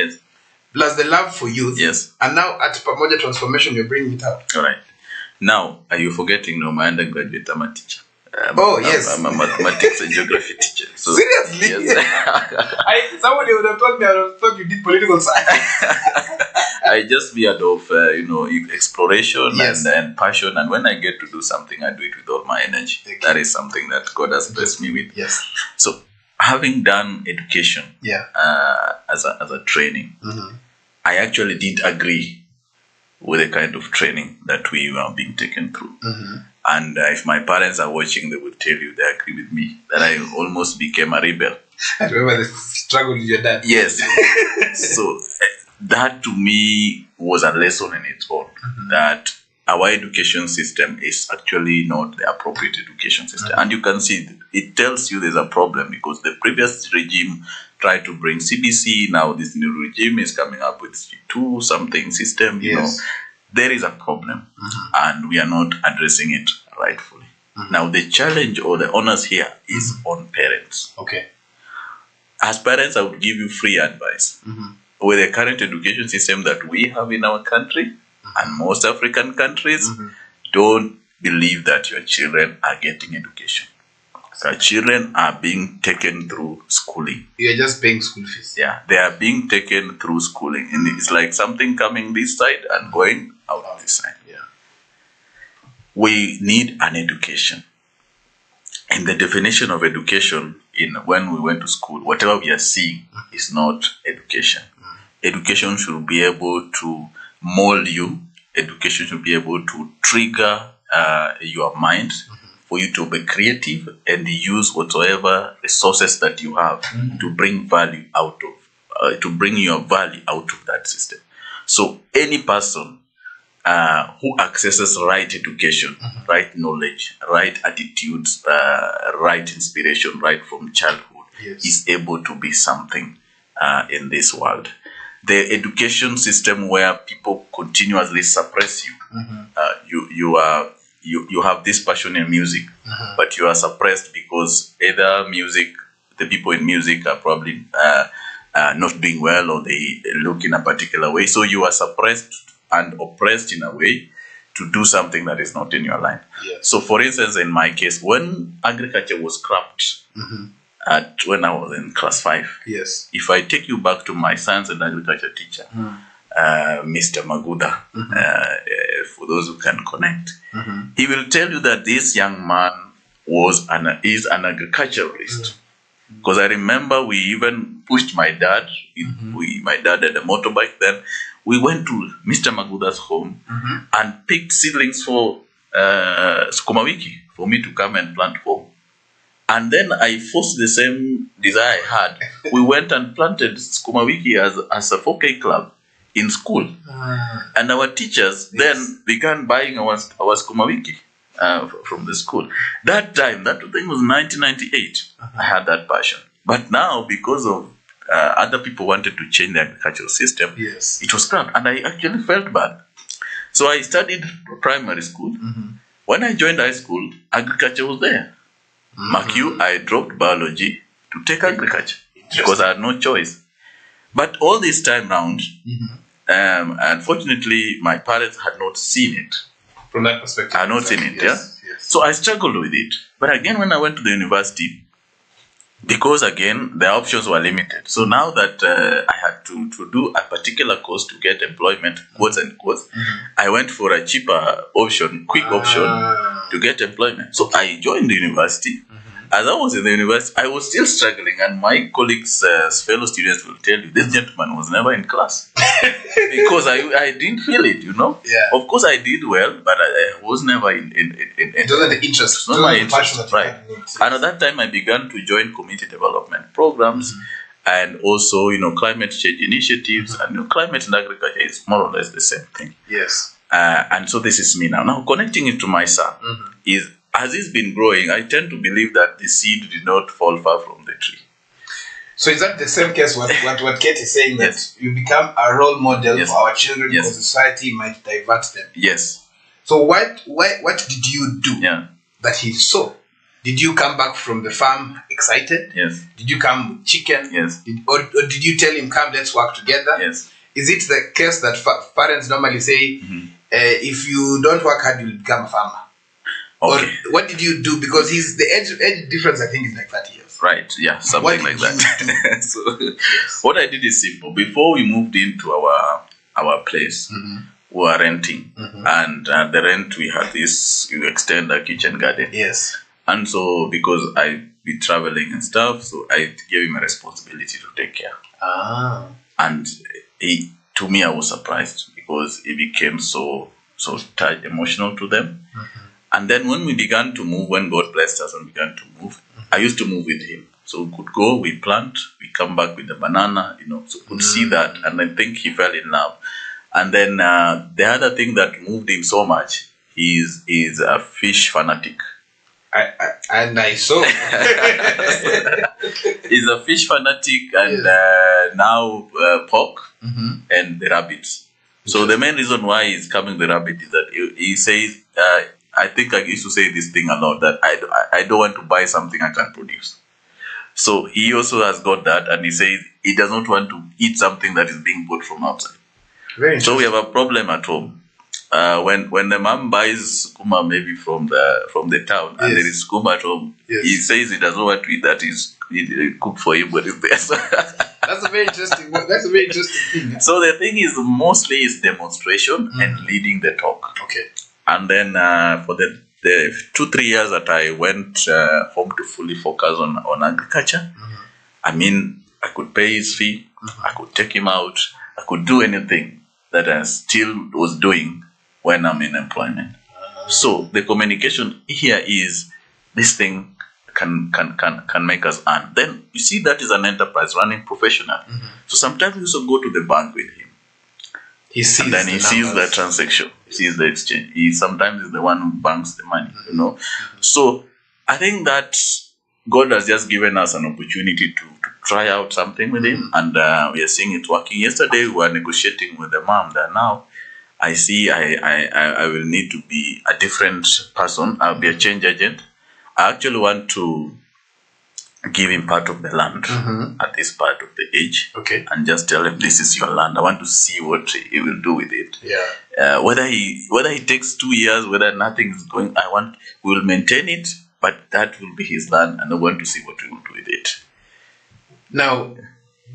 Plus the love for youth. And now at Pamoja Transformation, you're bringing it out. All right. Now, are you forgetting my undergraduate? I'm a teacher. I'm a mathematics and geography teacher. So, seriously? Somebody would have told me I thought you did political science. I just veered off, exploration and passion. And when I get to do something, I do it with all my energy. That is something that God has blessed me with. So, having done education as a training, I actually did agree with the kind of training that we were being taken through. And if my parents are watching, they will tell you, they agree with me, that I almost became a rebel. I remember the struggle with your dad. So that to me was a lesson in its own, that our education system is actually not the appropriate education system. And you can see, it tells you there's a problem, because the previous regime tried to bring CBC, now this new regime is coming up with 2 something system, you know. There is a problem, and we are not addressing it rightfully. Now, the challenge or the onus here is on parents. As parents, I would give you free advice. With the current education system that we have in our country, and most African countries, don't believe that your children are getting education. Our children are being taken through schooling. You're just paying school fees. They are being taken through schooling. And it's like something coming this side and going out this side. We need an education. In the definition of education, when we went to school, whatever we are seeing is not education. Education should be able to mold you. Education should be able to trigger your mind for you to be creative and use whatsoever resources that you have to bring value out of, to bring your value out of that system. So any person who accesses right education, right knowledge, right attitudes, right inspiration, right from childhood, is able to be something in this world. The education system where people continuously suppress you, you have this passion in music, but you are suppressed because either the people in music are probably not doing well, or they look in a particular way. So you are suppressed and oppressed in a way to do something that is not in your line. So for instance, in my case, when agriculture was scrapped when I was in class 5, if I take you back to my science and agriculture teacher, Mr. Maguda, for those who can connect, he will tell you that this young man is an agriculturalist. Because I remember we even pushed my dad. My dad had a motorbike then. We went to Mr. Maguda's home and picked seedlings for Sukuma Wiki for me to come and plant home. And then I forced the same desire I had. We went and planted Sukuma Wiki as a 4K club in school. And our teachers then began buying our Sukuma Wiki from the school. That thing was 1998. I had that passion. But now, because of other people wanted to change the agricultural system, it was scrapped. And I actually felt bad. So I studied primary school. When I joined high school, agriculture was there. Mark you, I dropped biology to take agriculture because I had no choice. But all this time round, unfortunately, my parents had not seen it. From that perspective. I had not seen it, So I struggled with it. But again, when I went to the university, because again, the options were limited. So now that I had to do a particular course to get employment, quotes and quotes, I went for a cheaper option, quick option to get employment. So I joined the university. As I was in the university, I was still struggling, and my colleagues, fellow students will tell you, this gentleman was never in class. Because I didn't feel it, Of course I did well, but I was never in it wasn't the interest. Not my interest, right. And at that time, I began to join community development programs and also, climate change initiatives. And climate and agriculture is more or less the same thing. And so this is me now. Now, connecting it to my son is, as he's been growing, I tend to believe that the seed did not fall far from the tree. So is that the same case, what Kate is saying, that you become a role model for our children because society might divert them? Yes. So what did you do that he saw? Did you come back from the farm excited? Yes. Did you come with chicken? Yes. Or did you tell him, come, let's work together? Yes. Is it the case that parents normally say, if you don't work hard, you'll become a farmer? Okay. Or what did you do? Because the age difference, I think, is like 30 years. Right, something like that. So what I did is simple. Before we moved into our place, we were renting. And the rent, we had this, you extend a kitchen garden. Yes. And so, because I'd be traveling and stuff, so I gave him a responsibility to take care. And to me, I was surprised because it became so touched, emotional to them. And then when we began to move, when God blessed us and began to move, I used to move with him. So we could go, we plant, we come back with the banana, so we could see that. And I think he fell in love. And then the other thing that moved him so much is a fish fanatic. I saw. He's a fish fanatic, and now pork and the rabbits. So the main reason why he's coming the rabbit is that he says, I think I used to say this thing a lot, that I don't want to buy something I can't produce. So he also has got that, and he says he does not want to eat something that is being bought from outside. So we have a problem at home. When the mom buys skuma maybe from the town, and there is skuma at home, he says he does not want to eat that. He's cooked for him, but it's there. That's a very interesting. That's a very interesting thing. So the thing is, mostly is demonstration and leading the talk. Okay. And then for the 2-3 years that I went home to fully focus on agriculture, I mean, I could pay his fee, I could take him out, I could do anything that I still was doing when I'm in employment. So the communication here is this thing can make us earn. Then you see that is an enterprise running professional. So sometimes we also go to the bank with him. He sees And then he sees the numbers. transaction, sees the exchange. He sometimes is the one who banks the money, you know. So I think that God has just given us an opportunity to try out something with him, and we are seeing it working. Yesterday we were negotiating with the mom that now I see I will need to be a different person. I'll be a change agent. I actually want to give him part of the land at this part of the age, Okay. and just tell him this is your land. I want to see what he will do with it. Yeah. Whether he takes 2 years, whether nothing is going, we will maintain it, but that will be his land, and I want to see what we will do with it. Now,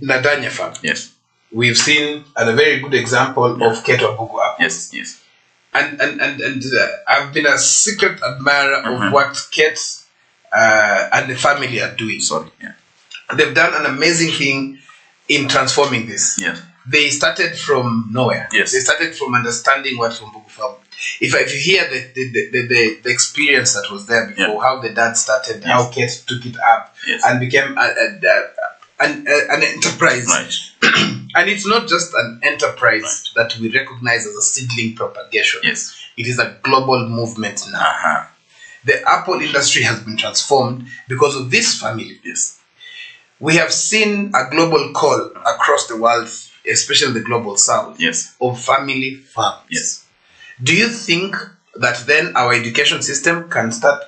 Nadanya Farm. Yes, We've seen a very good example of Keto Bugu apples. yes. And I've been a secret admirer of what Kate and the family are doing. Sorry, yeah. They've done an amazing thing in transforming this. Yes. They started from nowhere. Yes. They started from understanding what Mbugu Farm. If you hear the experience that was there before, how the dad started, how Kate took it up, and became an enterprise. Right. And it's not just an enterprise that we recognize as a seedling propagation. Yes. It is a global movement now. The apple industry has been transformed because of this family. Yes. We have seen a global call across the world, especially the global south, Yes. of family farms. Yes. Do you think that then our education system can start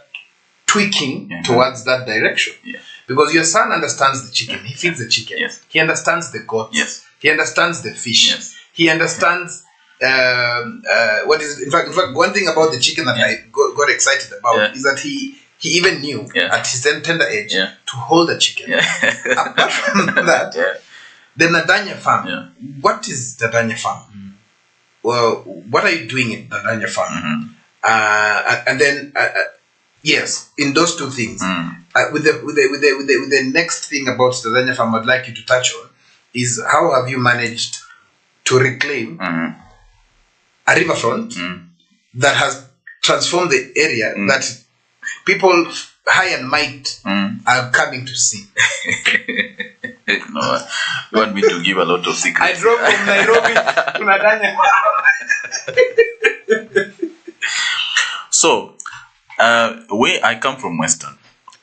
tweaking towards that direction? Yeah. Because your son understands the chicken. He feeds the chicken. Yes. He understands the goat. Yes. He understands the fish. Yes. He understands what is in fact one thing about the chicken that I got excited about is that he even knew at his tender age to hold a chicken. Apart from that, the Nadanya Farm. What is Nadanya Farm? Well, what are you doing in Nadanya Farm? And then yes, in those two things. With the next thing about Nadanya Farm, I'd like you to touch on is how have you managed to reclaim a riverfront that has transformed the area that people high and might are coming to see. No, you want me to give a lot of secrets? I drove from Nairobi to Nadanya. So, I come from Western.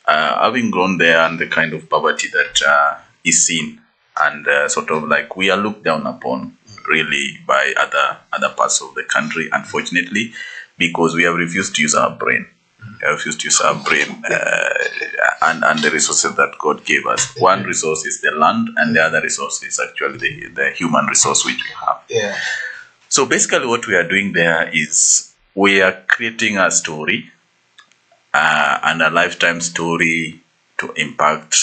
Having grown there and the kind of poverty that is seen, and sort of like we are looked down upon really by other parts of the country, unfortunately, because we have refused to use our brain. We have refused to use our brain and the resources that God gave us. One resource is the land, and the other resource is actually the human resource which we have. Yeah. So basically what we are doing there is we are creating a story and a lifetime story to impact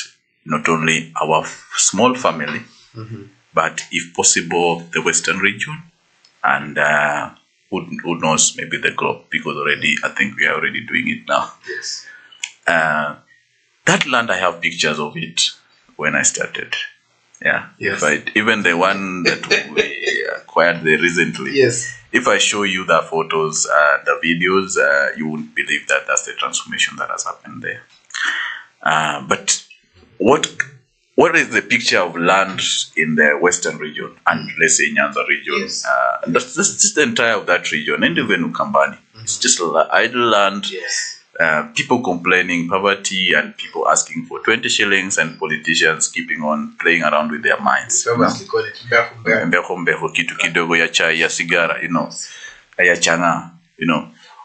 not only our small family, but if possible, the Western region, and who knows, maybe the globe, because already I think we are already doing it now. Yes. That land, I have pictures of it when I started. Yeah. Yes. Even the one that we acquired there recently. Yes. If I show you the photos and the videos, you wouldn't believe that that's the transformation that has happened there. But what is the picture of land in the Western region and let's say Nyanza region? Yes. That's just the entire of that region, and even Ukambani. It's just idle land. Yes. People complaining, poverty, and people asking for 20 shillings, and politicians keeping on playing around with their minds. So obviously call it Mbeho kitu kidogo ya chai ya sigara, ya changa,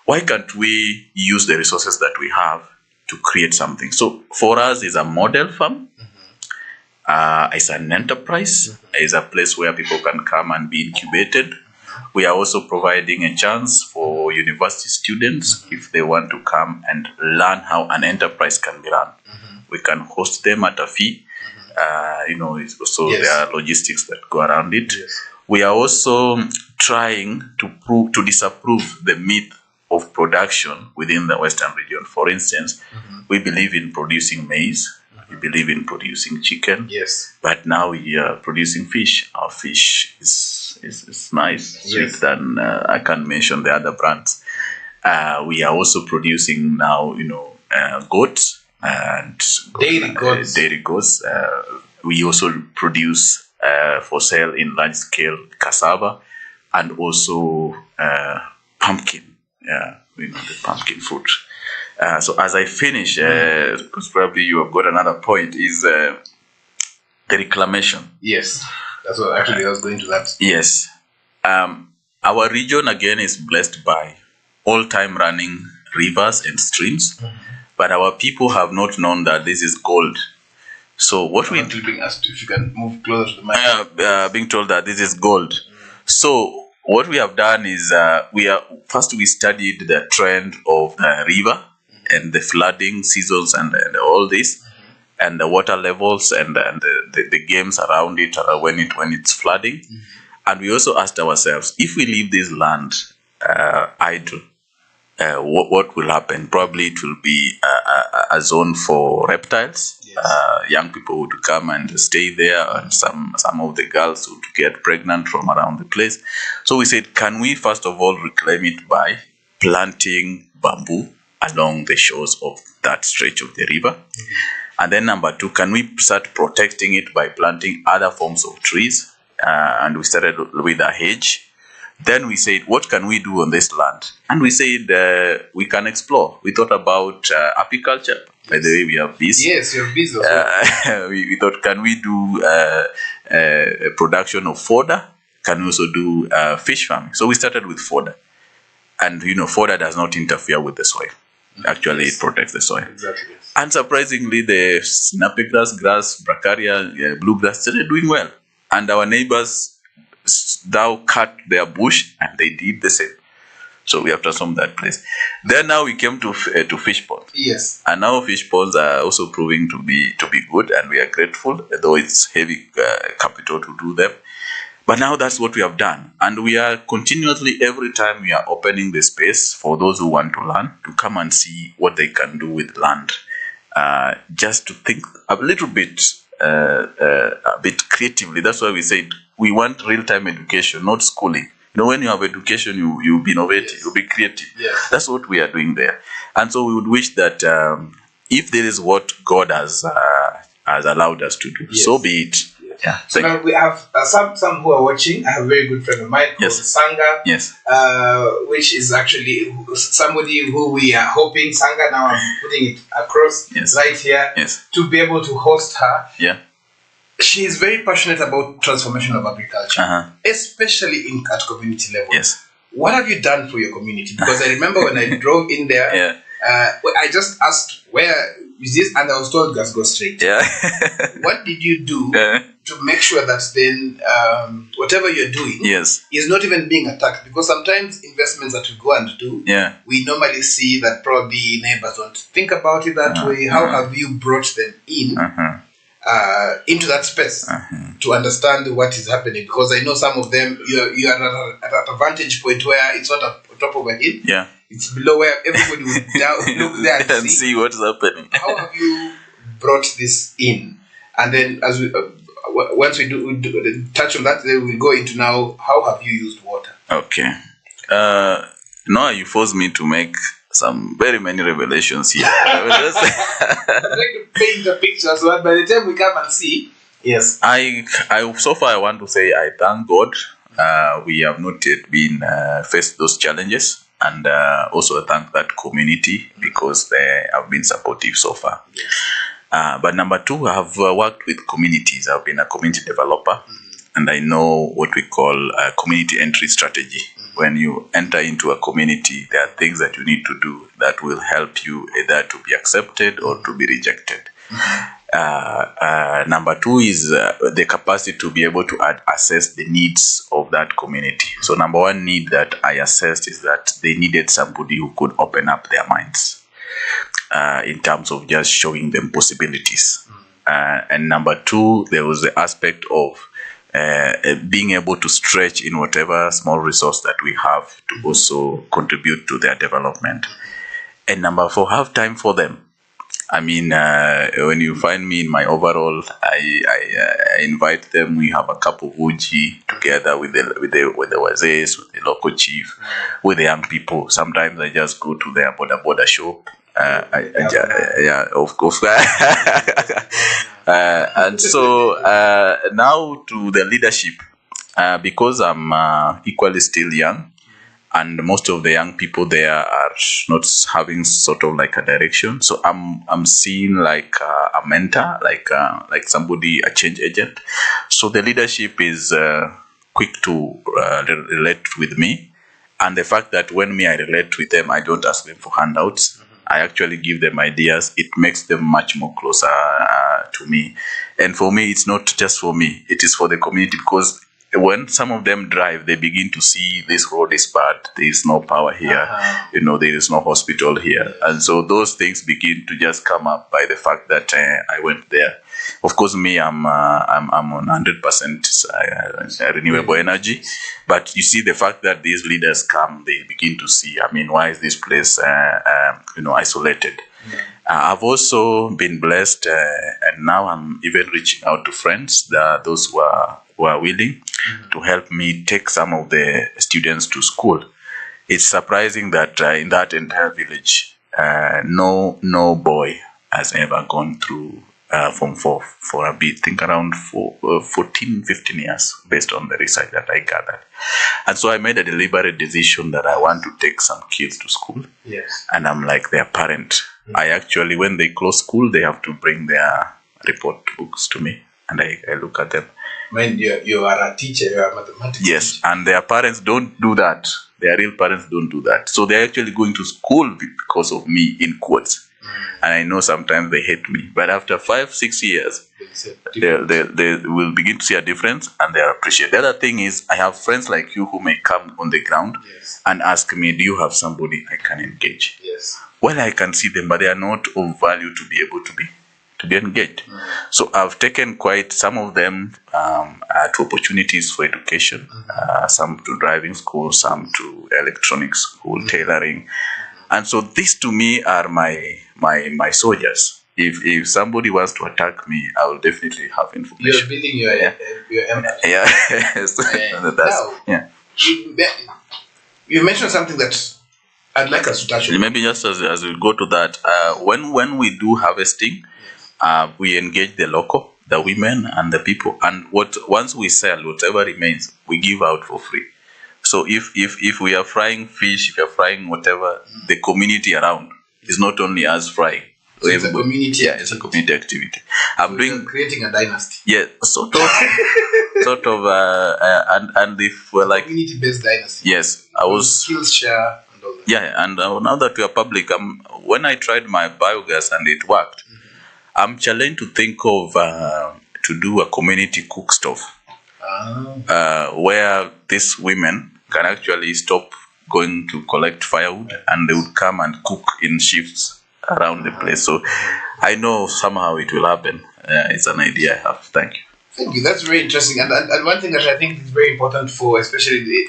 Why can't we use the resources that we have to create something? So for us, it's a model farm. It's an enterprise. It's a place where people can come and be incubated. We are also providing a chance for university students if they want to come and learn how an enterprise can be run. We can host them at a fee. There are logistics that go around it. Yes. We are also trying to disapprove the myth of production within the Western region. For instance, we believe in producing maize. We believe in producing chicken. Yes. But now we are producing fish. Our fish is nice, sweet, Yes. than I can't mention the other brands. We are also producing now, goats and Dairy goats. Dairy goats. We also produce for sale in large scale cassava and also pumpkin. Yeah, the pumpkin fruit. So as I finish, because probably you have got another point, is the reclamation. Yes, that's what actually I was going to that. Yes. Our region again is blessed by all-time running rivers and streams, but our people have not known that this is gold. So what we Being asked if you can move closer to the mic. being told that this is gold. So what we have done is we studied the trend of the river and the flooding seasons and all this, and the water levels and the games around it when it's flooding. And we also asked ourselves, if we leave this land idle, what will happen? Probably it will be a zone for reptiles. Young people would come and stay there, and some of the girls would get pregnant from around the place. So we said, can we first of all reclaim it by planting bamboo along the shores of that stretch of the river? And then number two, can we start protecting it by planting other forms of trees? And we started with a hedge. Then we said, what can we do on this land? And we said, we can explore. We thought about apiculture. By the way, we have bees. Yes, you have bees also. We thought, can we do production of fodder? Can we also do fish farming? So we started with fodder. And, fodder does not interfere with the soil. Actually, it protects the soil. Exactly. Yes. And surprisingly, the snappy grass, bracharia, bluegrass started doing well. And our neighbors now cut their bush, and they did the same. So we have transformed that place. Then now we came to fish ponds. Yes. And now fish ponds are also proving to be good, and we are grateful, though it's heavy capital to do them. But now that's what we have done. And we are continuously, every time we are opening the space for those who want to learn, to come and see what they can do with land. Just to think a little bit, a bit creatively. That's why we said we want real-time education, not schooling. When you have education, you'll be innovative, you'll be creative. Yes. That's what we are doing there. And so we would wish that if there is what God has allowed us to do, so be it. Yeah. So now we have some who are watching. I have a very good friend of mine called Sanga. Yes. Which is actually somebody who we are hoping, Sanga, now I'm putting it across right here, to be able to host her. Yeah. She is very passionate about transformation of agriculture, especially at community level. Yes. What have you done for your community? Because I remember when I drove in there, I just asked, where is this? And I was told, just go straight. Yeah. What did you do to make sure that then whatever you're doing is not even being attacked? Because sometimes investments that we go and do, we normally see that probably neighbors don't think about it that way. How have you brought them in? Into that space to understand what is happening, because I know some of them you are at a vantage point where it's not on top of a hill, it's below where everybody would look there and see what's happening. How have you brought this in? And then as we once we do touch on that, then we go into now, how have you used water? Okay. Now you force me to make some very many revelations here. I'm trying to paint a picture so that by the time we come and see, I so far I want to say I thank God. We have not yet been faced those challenges, and also I thank that community because they have been supportive so far. But number two, I have worked with communities. I've been a community developer, and I know what we call a community entry strategy. When you enter into a community, there are things that you need to do that will help you either to be accepted or to be rejected. Number two is the capacity to be able to assess the needs of that community. So number one need that I assessed is that they needed somebody who could open up their minds in terms of just showing them possibilities. And number two, there was the aspect of being able to stretch in whatever small resource that we have to also contribute to their development. And number four, have time for them. I mean, when you find me in my overall, I invite them. We have a cup of uji to together with the wazees, with the local chief, with the young people. Sometimes I just go to their border shop. Of course. And so now to the leadership, because I'm equally still young, and most of the young people there are not having sort of like a direction. So I'm seeing like a mentor, like somebody, a change agent. So the leadership is quick to relate with me, and the fact that when I relate with them, I don't ask them for handouts. I actually give them ideas. It makes them much more closer to me. And for me, it's not just for me. It is for the community, because when some of them drive, they begin to see this road is bad. There is no power here. There is no hospital here. And so those things begin to just come up by the fact that I went there. Of course, me, I'm on 100% renewable energy. But you see, the fact that these leaders come, they begin to see, why is this place, isolated? I've also been blessed, and now I'm even reaching out to friends, those who are willing to help me take some of the students to school. It's surprising that in that entire village, no boy has ever gone through Form 4 for a bit, think around 14, 15 years, based on the research that I gathered. And so I made a deliberate decision that I want to take some kids to school. Yes. And I'm like their parent. I actually, when they close school, they have to bring their report books to me, and I look at them. When you are a teacher, you are a mathematics Yes, teacher. and their parents don't do that. Their real parents don't do that. So they're actually going to school because of me, in quotes. And I know sometimes they hate me. But after 5-6 years, they will begin to see a difference, and they appreciate. The other thing is, I have friends like you who may come on the ground and ask me, do you have somebody I can engage? Yes. Well, I can see them, but they are not of value to be able to be engaged. So I've taken quite some of them to opportunities for education, some to driving school, some to electronics school, tailoring. And so these to me are my soldiers. If somebody wants to attack me, I will definitely have information. You're building your empathy. Yeah. You mentioned something that I'd like us to touch on. Maybe just as we go to that, when we do harvesting, we engage the women and the people, and once we sell whatever remains, we give out for free. So if we are frying fish, if we are frying whatever, the community around is not only us frying. So it's a community. Yeah, it's a community activity. Creating a dynasty. Yeah, sort of, and if we're like community-based dynasty. Yes, I was skills share and all that. Yeah, and now that we are public, when I tried my biogas and it worked, I'm challenged to think of to do a community cook stove, where these women can actually stop going to collect firewood, and they would come and cook in shifts around the place. So I know somehow it will happen. It's an idea I have. Thank you. Thank you. That's very interesting. And one thing that I think is very important for especially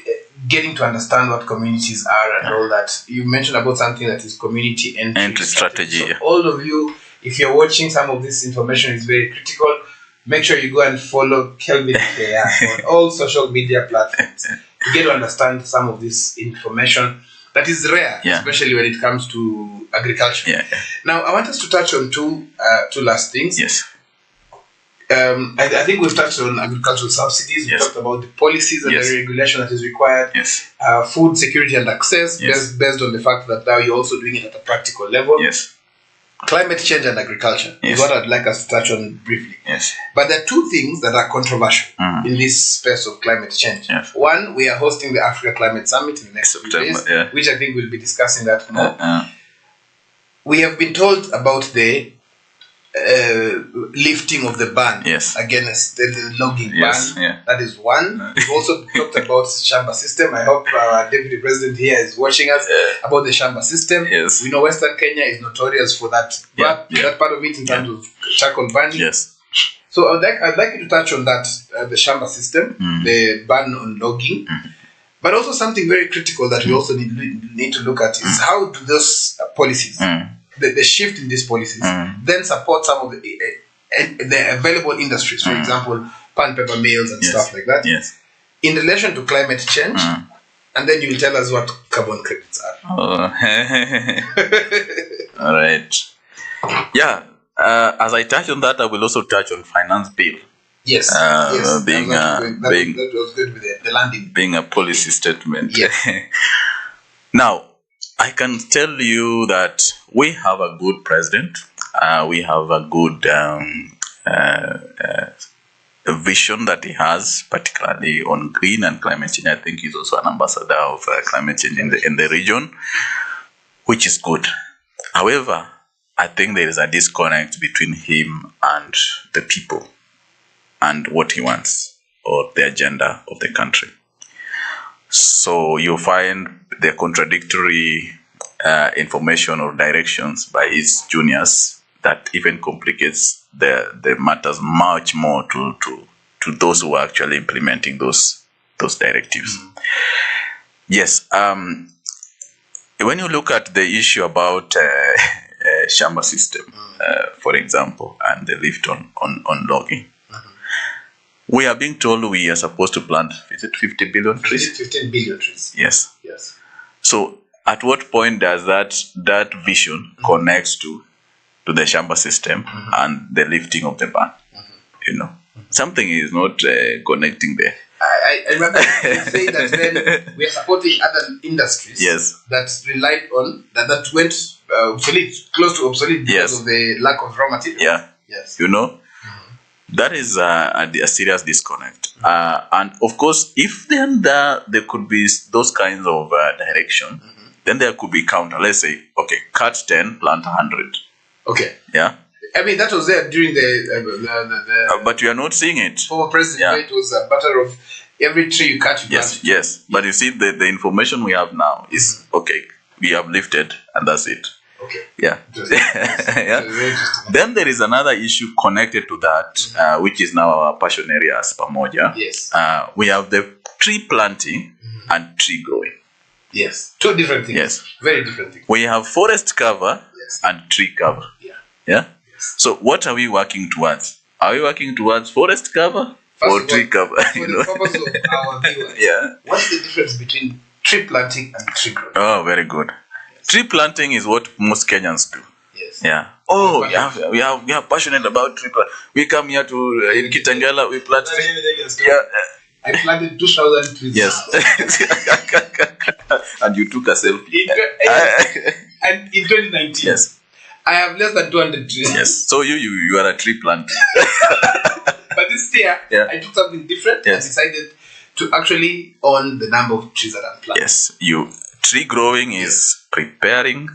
getting to understand what communities are and all that. You mentioned about something that is community entry strategy. So all of you, if you're watching, some of this information is very critical. Make sure you go and follow Kelvin Kea on all social media platforms to get to understand some of this information that is rare, especially when it comes to agriculture. Now, I want us to touch on two last things. Yes. I think we've touched on agricultural subsidies. We talked about the policies and the regulation that is required. Yes. Food security and access, based on the fact that now you're also doing it at a practical level. Yes. Climate change and agriculture is what I'd like us to touch on briefly. Yes. But there are two things that are controversial in this space of climate change. Yes. One, we are hosting the Africa Climate Summit in the next few days, which I think we'll be discussing that more. We have been told about the lifting of the ban against the logging ban. That is one. We've also talked about the Shamba system. I hope our Deputy President here is watching us about the Shamba system. Yes. We know Western Kenya is notorious for that, that part of it in terms of charcoal burning. Yes. So I'd like you to touch on that, the Shamba system, the ban on logging. But also something very critical that we also need to look at is how do those policies, the shift in these policies, then support some of the available industries, for example, pulp and paper mills and stuff like that. Yes. in relation to climate change, and then you will tell us what carbon credits are. Oh. All right. Yeah. As I touch on that, I will also touch on finance bill. Yes. Being that was good with the landing. Being a policy statement. Yes. Now, I can tell you that we have a good president. We have a good vision that he has, particularly on green and climate change. I think he's also an ambassador of climate change in the region, which is good. However, I think there is a disconnect between him and the people and what he wants or the agenda of the country. So you find the contradictory information or directions by his juniors that even complicates the matters much more to those who are actually implementing those directives. Yes. When you look at the issue about Shamba system, for example, and the lift on logging, we are being told we are supposed to plant, is it 50 billion trees? 15 billion trees. Yes. Yes. So at what point does that vision connect to the Shamba system and the lifting of the ban? You know, something is not connecting there. I remember saying that then we are supporting other industries that relied on, that went obsolete, close to obsolete because of the lack of raw material. Yeah. Yes. You know, that is a serious disconnect. And of course, if then there could be those kinds of direction, then there could be counter. Let's say, okay, cut 10, plant 100. Okay. Yeah. I mean, that was there during the but you are not seeing it. Former president, it was a matter of every tree you cut, you plant. Yes. But you see, the information we have now is, okay, we have lifted and that's it. Okay. Yeah. Yeah. Then there is another issue connected to that, which is now our passion area as Pamoja. Yes. We have the tree planting and tree growing. Yes. Two different things. Yes. Very different things. We have forest cover and tree cover. Yeah. Yeah. Yes. So what are we working towards? Are we working towards forest cover or tree cover? For the purpose of our viewers, what's the difference between tree planting and tree growing? Oh, very good. Yes. Tree planting is what most Kenyans do. Yes. Yeah. Oh, we are passionate about tree planting. We come here to in Kitengela, we plant trees. Yeah. I planted 2,000 trees. Yes. And you took a selfie. And in 2019. Yes. I have less than 200 trees. Yes. So you are a tree planter. But this year, I took something different and decided to actually own the number of trees that I'm planting. Yes. Tree growing is preparing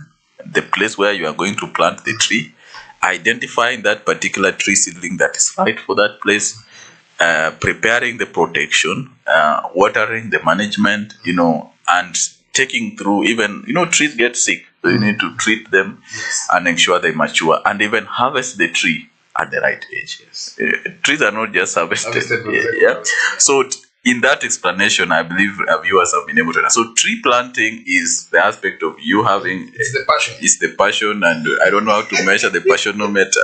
the place where you are going to plant the tree, identifying that particular tree seedling that is right for that place, preparing the protection, watering the management, and taking through even, trees get sick. So you need to treat them and ensure they mature and even harvest the tree at the right age. Yes. Trees are not just harvested. So in that explanation, I believe our viewers have been able to. So tree planting is the aspect of you having. It's the passion. It's the passion, and I don't know how to measure the passionometer.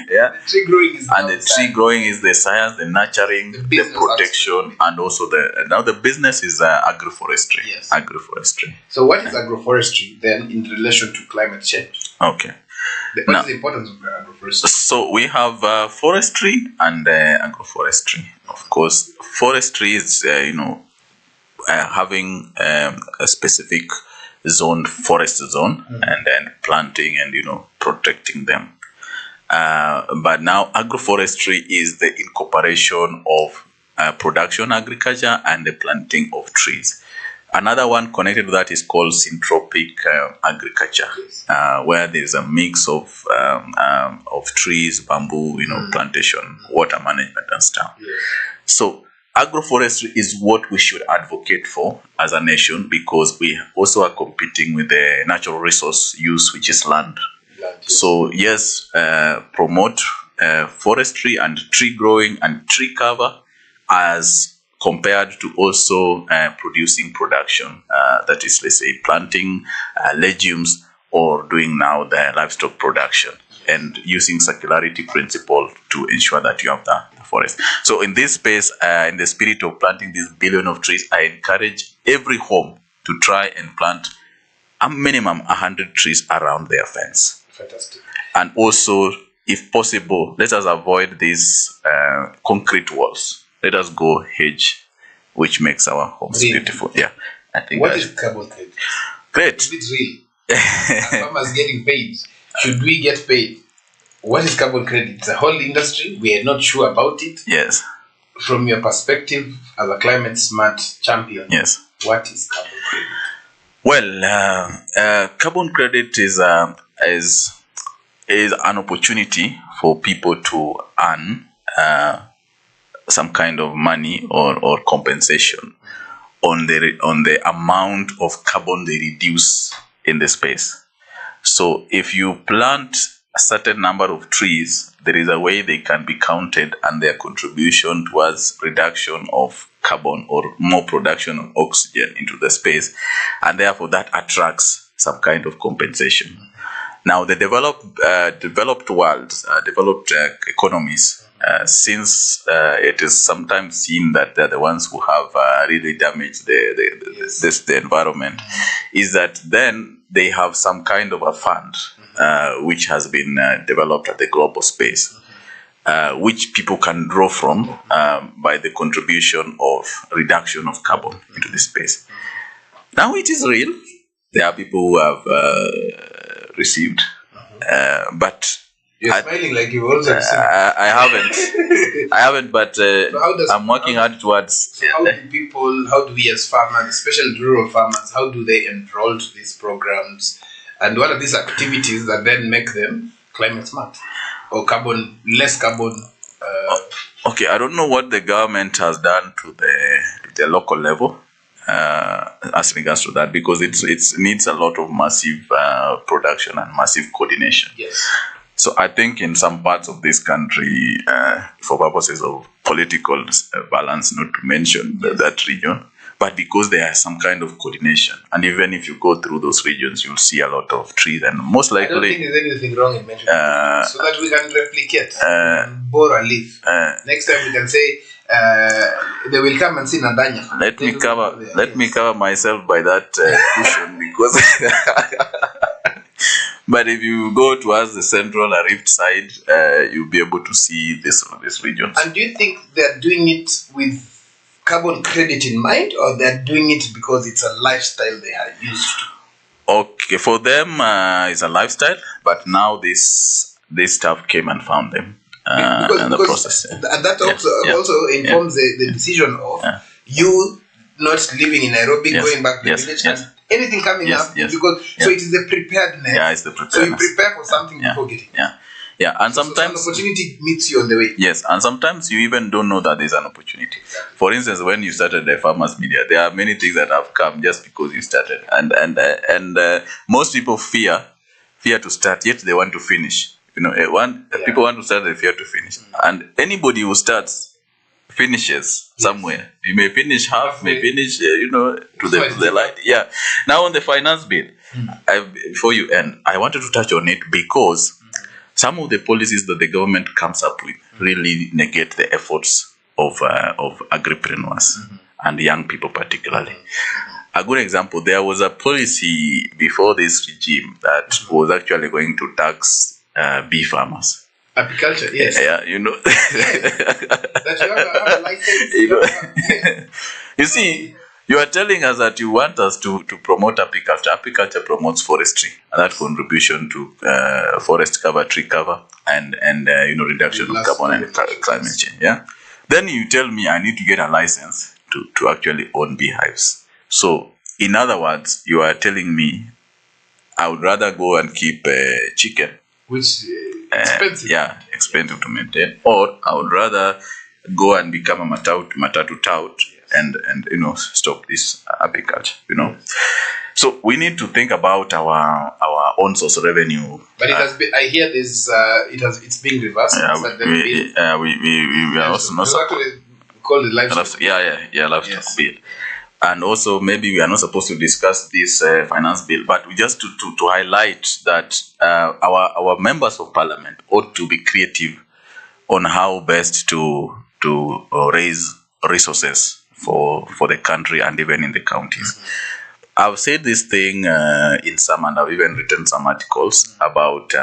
Yeah. Tree growing is tree growing is the science, the nurturing, the protection, and also the business is agroforestry. Yes. Agroforestry. So what is agroforestry then in relation to climate change? Okay. What is the importance of agroforestry? So we have forestry and agroforestry. Of course, forestry is having a specific zone, forest zone, and then planting and protecting them. But now agroforestry is the incorporation of production agriculture and the planting of trees. Another one connected to that is called syntropic agriculture, where there's a mix of trees, bamboo, plantation, water management and stuff. Yes. So agroforestry is what we should advocate for as a nation, because we also are competing with the natural resource use, which is land. So yes, promote forestry and tree growing and tree cover as compared to also producing production, that is, let's say, planting legumes or doing now the livestock production. and using circularity principle to ensure that you have the forest. So in this space, in the spirit of planting this billion of trees, I encourage every home to try and plant a minimum 100 trees around their fence. Fantastic. And also, if possible, let us avoid these concrete walls. Let us go hedge, which makes our homes beautiful. Yeah, I think. What is carbon credit? Great. Is it real? Are farmers getting paid? Should we get paid? What is carbon credit? It's a whole industry. We are not sure about it. Yes. From your perspective as a climate smart champion, Yes. What is carbon credit? Well, carbon credit is an opportunity for people to earn some kind of money or compensation on the amount of carbon they reduce in the space. So if you plant a certain number of trees, there is a way they can be counted and their contribution towards reduction of carbon or more production of oxygen into the space, and therefore that attracts some kind of compensation. Now, the developed world, developed economies, since it is sometimes seen that they're the ones who have really damaged the environment, is that then they have some kind of a fund which has been developed at the global space, which people can draw from by the contribution of reduction of carbon into the space. Now, it is real. There are people who have received, but You're smiling like you also received. I haven't, but I'm working hard towards. How do we as farmers, especially rural farmers, how do they enroll to these programs? And what are these activities that then make them climate smart or less carbon? Okay, I don't know what the government has done to the local level as regards to that, because it needs a lot of massive production and massive coordination. Yes. So I think in some parts of this country, for purposes of political balance, not to mention that region, but because there is some kind of coordination, and even if you go through those regions, you'll see a lot of trees, and most likely, I don't think there's anything wrong in mentioning so that we can replicate, borrow a leaf. Next time we can say they will come and see Nadanya. Let me cover myself by that cushion, because. But if you go towards the central or rift side, you'll be able to see this regions. And do you think they're doing it with carbon credit in mind, or they're doing it because it's a lifestyle they are used to? Okay, for them, it's a lifestyle, but now this stuff came and found them in the process. And that also informs the decision of you not living in Nairobi, going back to the village, and anything coming up, because so it is the preparedness. Yeah, it's the preparedness. So you prepare for something before getting it. Yeah, and sometimes so an opportunity meets you on the way. Yes, and sometimes you even don't know that there's an opportunity. For instance, when you started the Farmers Media, there are many things that have come just because you started, and most people fear to start, yet they want to finish. You know, people want to start, they fear to finish, and anybody who starts finishes somewhere. You may finish half, may finish, to the light. Yeah. Now on the finance bill, before you end, I wanted to touch on it because some of the policies that the government comes up with really negate the efforts of agripreneurs and young people particularly. A good example, there was a policy before this regime that was actually going to tax bee farmers. Apiculture, yes. Yeah, you know. That you have a license. You see, you are telling us that you want us to promote apiculture. Apiculture promotes forestry, and that contribution to forest cover, tree cover, and reduction of carbon and climate change. Yeah. Then you tell me I need to get a license to actually own beehives. So, in other words, you are telling me I would rather go and keep chicken, which expensive. Expensive to maintain, or I would rather go and become a matatu tout and stop this apiculture. So we need to think about our own source of revenue. But it has been, I hear this. It's being reversed. We are also not actually called the livestock. Livestock bill. And also, maybe we are not supposed to discuss this finance bill, but we just to highlight that our members of parliament ought to be creative on how best to raise resources for the country and even in the counties. I've said this thing in some, and I've even written some articles about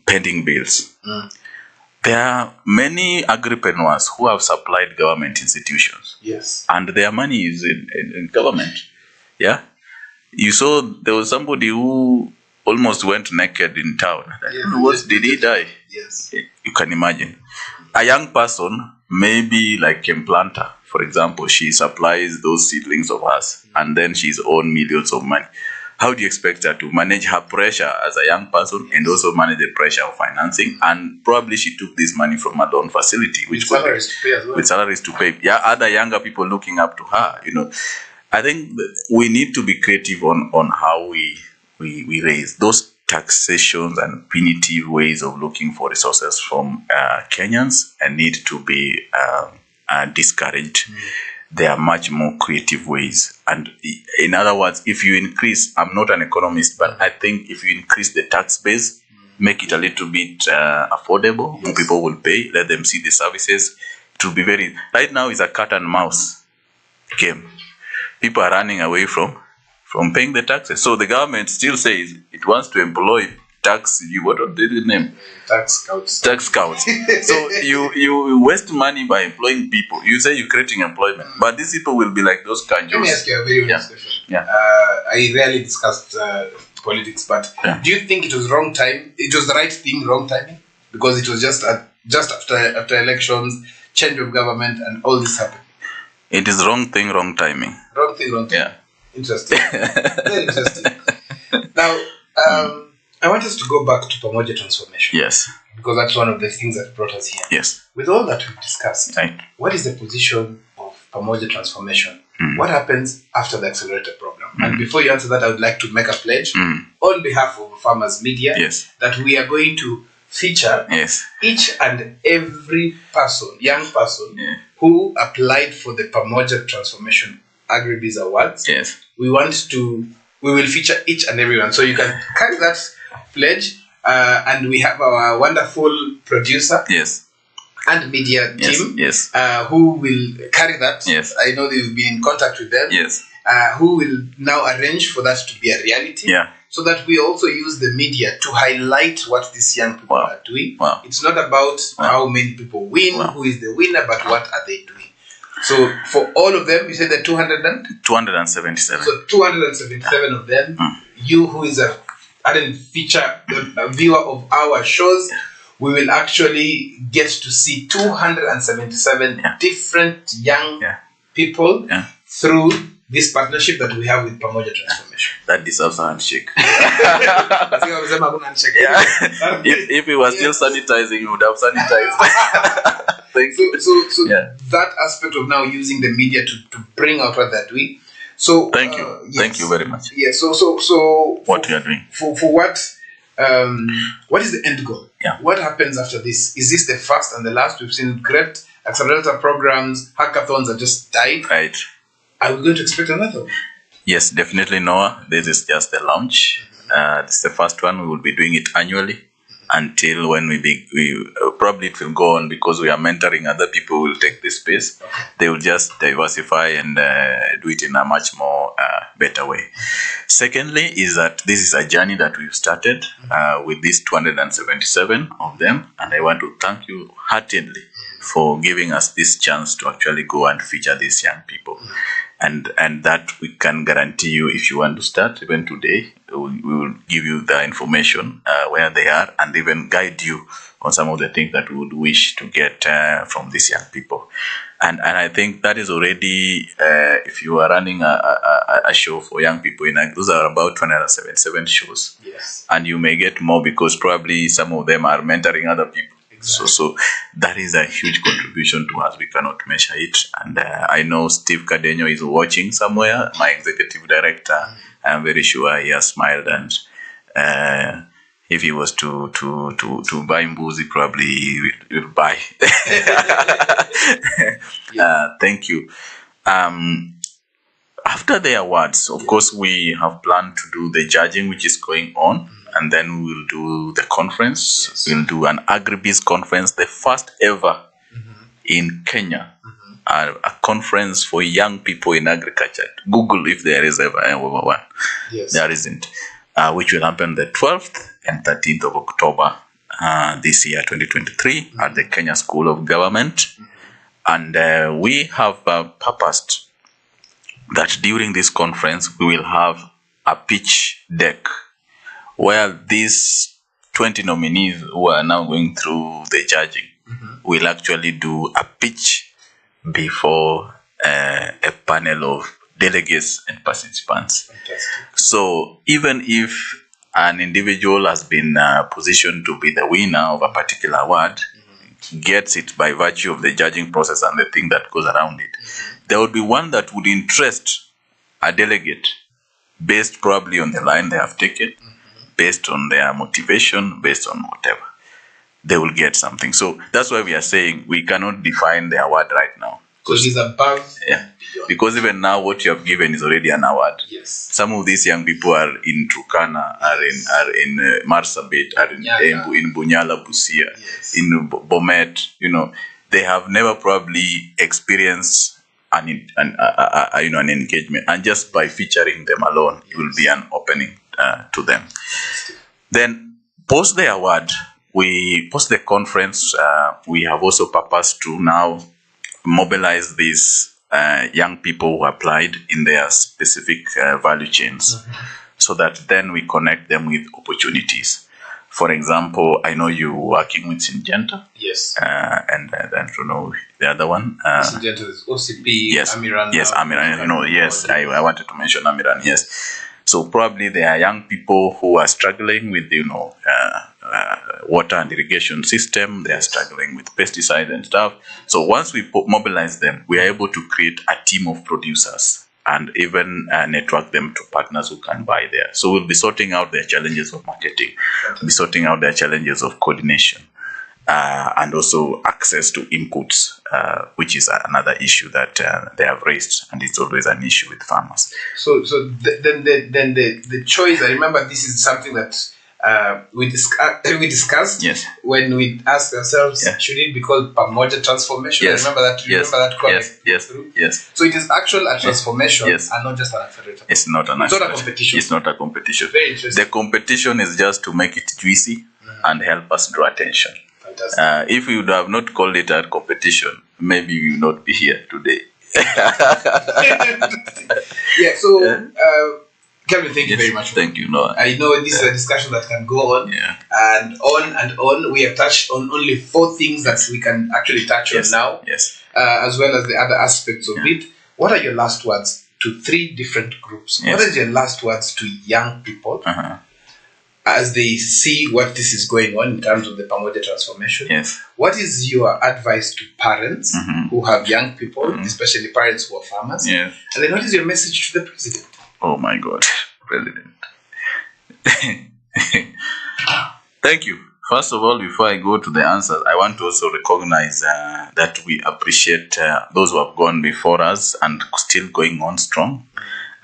pending bills. There are many agripreneurs who have supplied government institutions. Yes. And their money is in government. Yeah. You saw there was somebody who almost went naked in town. Did he die? Yes. You can imagine. A young person, maybe like Kemplanta, for example, she supplies those seedlings of hers, and then she's owned millions of money. How do you expect her to manage her pressure as a young person and also manage the pressure of financing? And probably she took this money from a loan facility, which salaries to pay as well. With salaries to pay. Yeah, other younger people looking up to her. I think we need to be creative on how we raise those taxations and punitive ways of looking for resources from Kenyans, and need to be discouraged. There are much more creative ways. And in other words, if you increase, I'm not an economist, but I think if you increase the tax base, make it a little bit affordable, more people will pay, let them see the services. It will be right now is a cat and mouse game. People are running away from paying the taxes. So the government still says it wants to employ what did the name? Tax scouts. Tax scouts. So you waste money by employing people. You say you're creating employment, but these people will be like those kanjos. Let me ask you a very honest question. Yeah. I rarely discussed politics, but do you think it was wrong time? It was the right thing, wrong timing? Because it was just after elections, change of government, and all this happened. It is wrong thing, wrong timing. Wrong thing, wrong timing. Yeah. Interesting. Very interesting. Now, I want us to go back to Pamoja Transformation. Yes. Because that's one of the things that brought us here. Yes. With all that we've discussed, right, what is the position of Pamoja Transformation? What happens after the accelerated program? And before you answer that, I would like to make a pledge on behalf of Farmers Media that we are going to feature each and every person, young person, who applied for the Pamoja Transformation Agribiz Awards. Yes. We will feature each and every one. So you can carry that pledge, and we have our wonderful producer and media team who will carry that. Yes. I know they've been in contact with them. Yes. Who will now arrange for that to be a reality. Yeah. So that we also use the media to highlight what these young people are doing. Wow. It's not about how many people win, who is the winner, but what are they doing. So for all of them, you said that 277. So 277 of them, you who is a viewer of our shows, we will actually get to see 277 different young people through this partnership that we have with Pamoja Transformation. That deserves a handshake. If we were still sanitizing, you would have sanitized. So that aspect of now using the media to bring out what they're doing. So thank you. Thank you very much. Yeah. So what you are doing. For what is the end goal? Yeah. What happens after this? Is this the first and the last? We've seen great accelerator programs, hackathons that just died. Right. Are we going to expect another one? Yes, definitely, Noah. This is just the launch. This is the first one. We will be doing it annually until when we probably it will go on, because we are mentoring other people who will take this space. They will just diversify and do it in a much more better way. Secondly, is that this is a journey that we've started with these 277 of them, and I want to thank you heartily for giving us this chance to actually go and feature these young people. And that we can guarantee you, if you want to start even today, we will give you the information where they are, and even guide you on some of the things that we would wish to get from these young people. And I think that is already, if you are running a show for young people, those are about 277 shows. Yes. And you may get more, because probably some of them are mentoring other people. Exactly. So that is a huge contribution to us. We cannot measure it. And I know Steve Cardenio is watching somewhere, my executive director. I'm very sure he has smiled, and if he was to buy Mbuzi, probably he will buy. Thank you. After the awards, of course, we have planned to do the judging, which is going on, and then we will do the conference. We'll do an Agribiz conference, the first ever in Kenya, a conference for young people in agriculture. Google if there is ever one. Yes. There isn't, which will happen the 12th and 13th of October this year, 2023, at the Kenya School of Government. And we have purposed that during this conference, we will have a pitch deck where these 20 nominees who are now going through the judging will actually do a pitch before a panel of delegates and participants. Fantastic. So even if an individual has been positioned to be the winner of a particular award, gets it by virtue of the judging process and the thing that goes around it, there would be one that would interest a delegate based probably on the line they have taken, based on their motivation, based on whatever. They will get something. So that's why we are saying we cannot define the award right now. So it is above. Yeah. Because even now what you have given is already an award. Yes. Some of these young people are in Turkana, are in Marsabit, are in Bunyala, Busia, Yes. in Bomet. You know, they have never probably experienced an engagement, and just by featuring them alone, it will be an opening to them. Then post the award, post the conference. We have also purposed to now mobilize these young people who applied in their specific value chains, so that then we connect them with opportunities. For example, I know you're working with Syngenta, Yes. and I don't know the other one. Syngenta is OCP. Yes, Amiran. yes, Amiran. Yes, I wanted to mention Amiran. Yes, so probably there are young people who are struggling with water and irrigation system. They are struggling with pesticides and stuff. So once we mobilize them, we are able to create a team of producers and even network them to partners who can buy there. So we'll be sorting out their challenges of marketing, we'll be sorting out their challenges of coordination, and also access to inputs, which is another issue that they have raised, and it's always an issue with farmers. So then the choice. I remember this is something that we discussed. Yes. When we asked ourselves, Yeah. should it be called Pamoja transformation? Yes. Remember that. Yes. Remember that comment? Yes. Yes. So it is actual a transformation, Yes. and not just an accelerator. It's not an It's not a accelerator. competition. It's not a competition. Very interesting. The competition is just to make it juicy and help us draw attention. Fantastic. If we would have not called it a competition, maybe we would not be here today. Yeah. So, Kevin, thank you very much. Thank you, Noah. I know this is a discussion that can go on Yeah. and on and on. We have touched on only 4 things that we can actually touch Yes. on now, Yes. as well as the other aspects of it. What are your last words to 3 different groups? Yes. What is your last words to young people Uh-huh. as they see what this is going on in terms of the Pamoja transformation? Yes. What is your advice to parents Mhm. who have young people, especially parents who are farmers? Yes. And then what is your message to the president? Oh my God, President. Thank you. First of all, before I go to the answers, I want to also recognize that we appreciate those who have gone before us and still going on strong.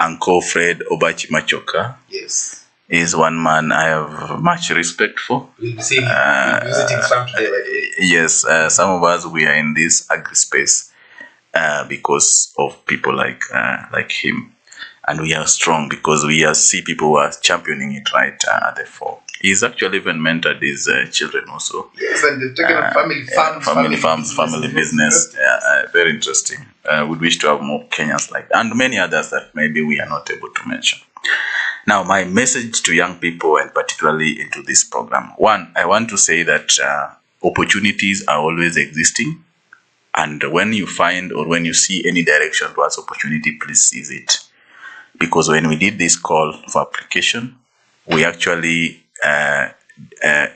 Uncle Fred Obachi Machoka Yes. is one man I have much respect for. We'll be seeing we'll be visiting farm today, by the way. Yes, some of us, we are in this agri space because of people like him. And we are strong because we see people who are championing it right at the fore. He's actually even mentored his children also. Yes, and they've taken up family farms, family business. Very interesting. We wish to have more Kenyans like that, and many others that maybe we are not able to mention. Now, my message to young people, and particularly into this program, one, I want to say that opportunities are always existing. And when you find or when you see any direction towards opportunity, please seize it. Because when we did this call for application, we actually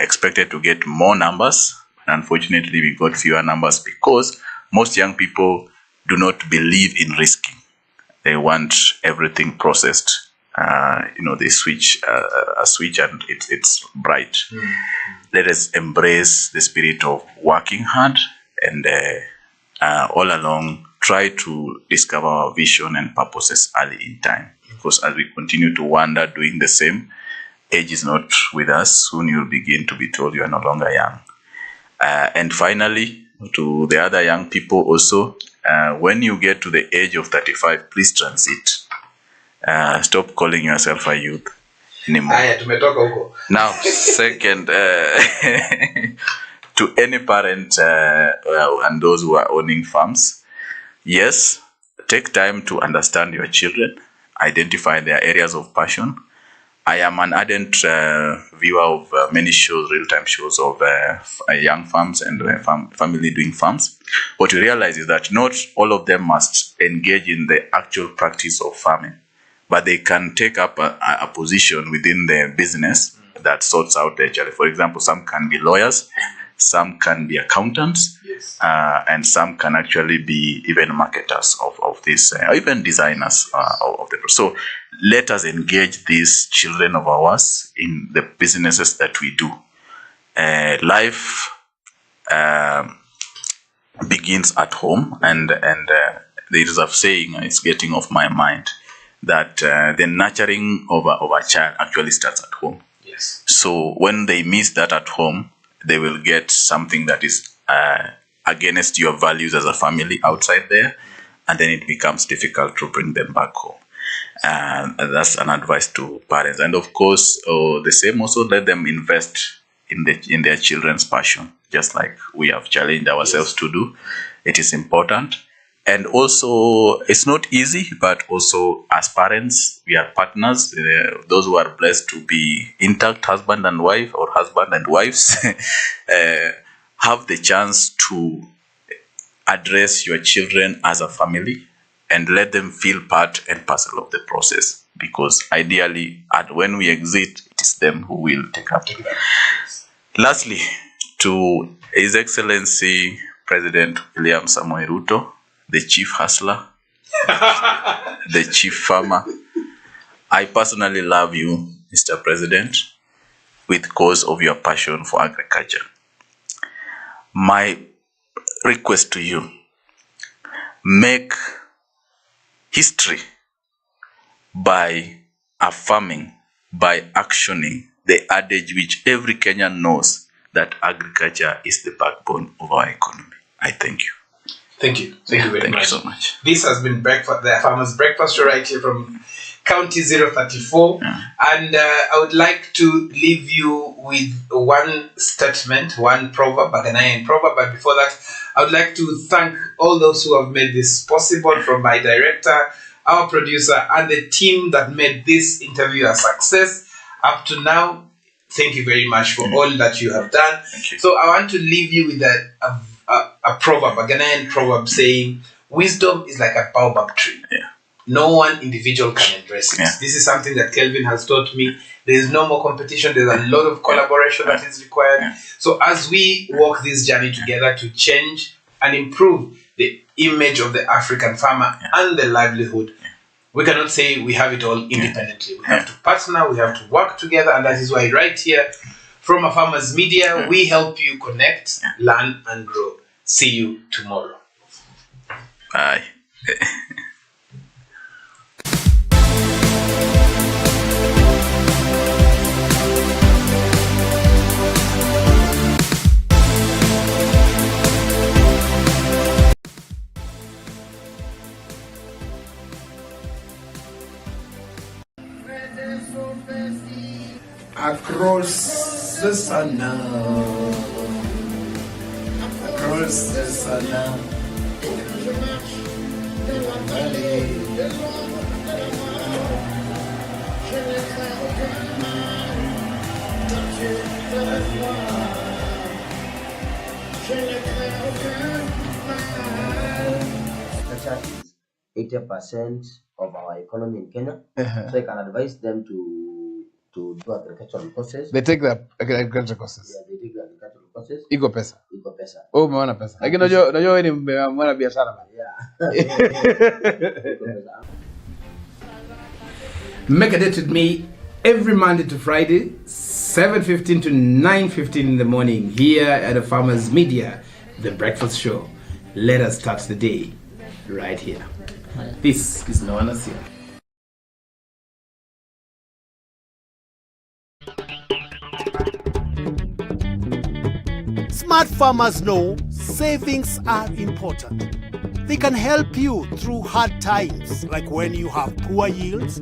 expected to get more numbers. Unfortunately, we got fewer numbers because most young people do not believe in risking. They want everything processed. They switch a switch and it's bright. Let us embrace the spirit of working hard and all along try to discover our vision and purposes early in time. Because as we continue to wander doing the same, age is not with us. Soon you'll begin to be told you are no longer young. And finally, to the other young people also, when you get to the age of 35, please transit. Stop calling yourself a youth anymore. Now, second, to any parent and those who are owning farms, yes, take time to understand your children, identify their areas of passion. I am an ardent viewer of many shows, real-time shows of young farms and family doing farms. What you realize is that not all of them must engage in the actual practice of farming, but they can take up a position within their business that sorts out their challenge. For example, some can be lawyers, some can be accountants, yes, and some can actually be even marketers of this, even designers of the. So let us engage these children of ours in the businesses that we do. Life begins at home, and there is a saying, it's getting off my mind, that the nurturing of a child actually starts at home. Yes. So when they miss that at home, they will get something that is against your values as a family outside there, and then it becomes difficult to bring them back home. And that's an advice to parents. And of course, the same also, let them invest in their children's passion, just like we have challenged ourselves, yes, to do. It is important. And also, it's not easy, but also as parents, we are partners. Those who are blessed to be intact husband and wife, or husband and wives, have the chance to address your children as a family and let them feel part and parcel of the process. Because ideally, when we exit, it is them who will take up. Lastly, to His Excellency President William Samoei Ruto, the chief hustler, the chief farmer, I personally love you, Mr. President, with cause of your passion for agriculture. My request to you, make history by affirming, by actioning the adage which every Kenyan knows, that agriculture is the backbone of our economy. I thank you. Thank you. Thank you very much. Thank you so much. This has been Breakfast, the Farmers Breakfast Show, right here from County 034. Yeah. And I would like to leave you with one statement, one proverb, a Ghanaian proverb. But before that, I would like to thank all those who have made this possible, from my director, our producer, and the team that made this interview a success up to now. Thank you very much for all that you have done. So I want to leave you with a proverb, a Ghanaian proverb saying, wisdom is like a baobab tree. Yeah. No one individual can address it. Yeah. This is something that Kelvin has taught me. There is no more competition. There's a lot of collaboration that is required. Yeah. So as we walk this journey together to change and improve the image of the African farmer and the livelihood, we cannot say we have it all independently. We have to partner, we have to work together, and that is why right here from A Farmers Media, we help you connect, learn, and grow. See you tomorrow. Bye. Across the sun now, across the sun now, Agriculture is 80% of our economy in Kenya. So I can advise them to do agricultural courses. They take the agricultural courses. Yeah, they take the agricultural courses. Iko pesa. Iko pesa. Oh, umeona pesa. Lakini unajua wewe ni mwana biashara bana. Yeah. Make a date with me every Monday to Friday, 7:15 to 9:15 in the morning, here at the Farmers Media, the breakfast show. Let us start the day right here. This is Noah Nasir. Smart farmers know savings are important. They can help you through hard times, like when you have poor yields,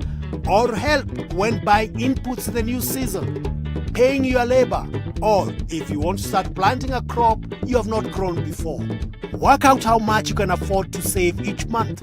or help when buying inputs in the new season, paying your labor, or if you want to start planting a crop you have not grown before. Work out how much you can afford to save each month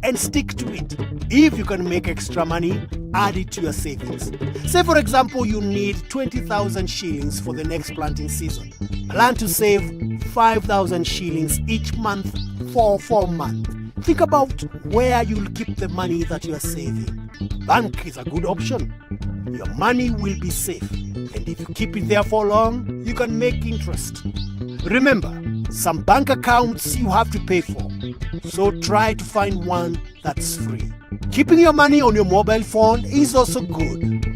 and stick to it. If you can make extra money, add it to your savings. Say for example you need 20,000 shillings for the next planting season. Plan to save 5,000 shillings each month for 4 months. Think about where you'll keep the money that you are saving. Bank is a good option. Your money will be safe, and if you keep it there for long, you can make interest. Remember, some bank accounts you have to pay for, so try to find one that's free. Keeping your money on your mobile phone is also good.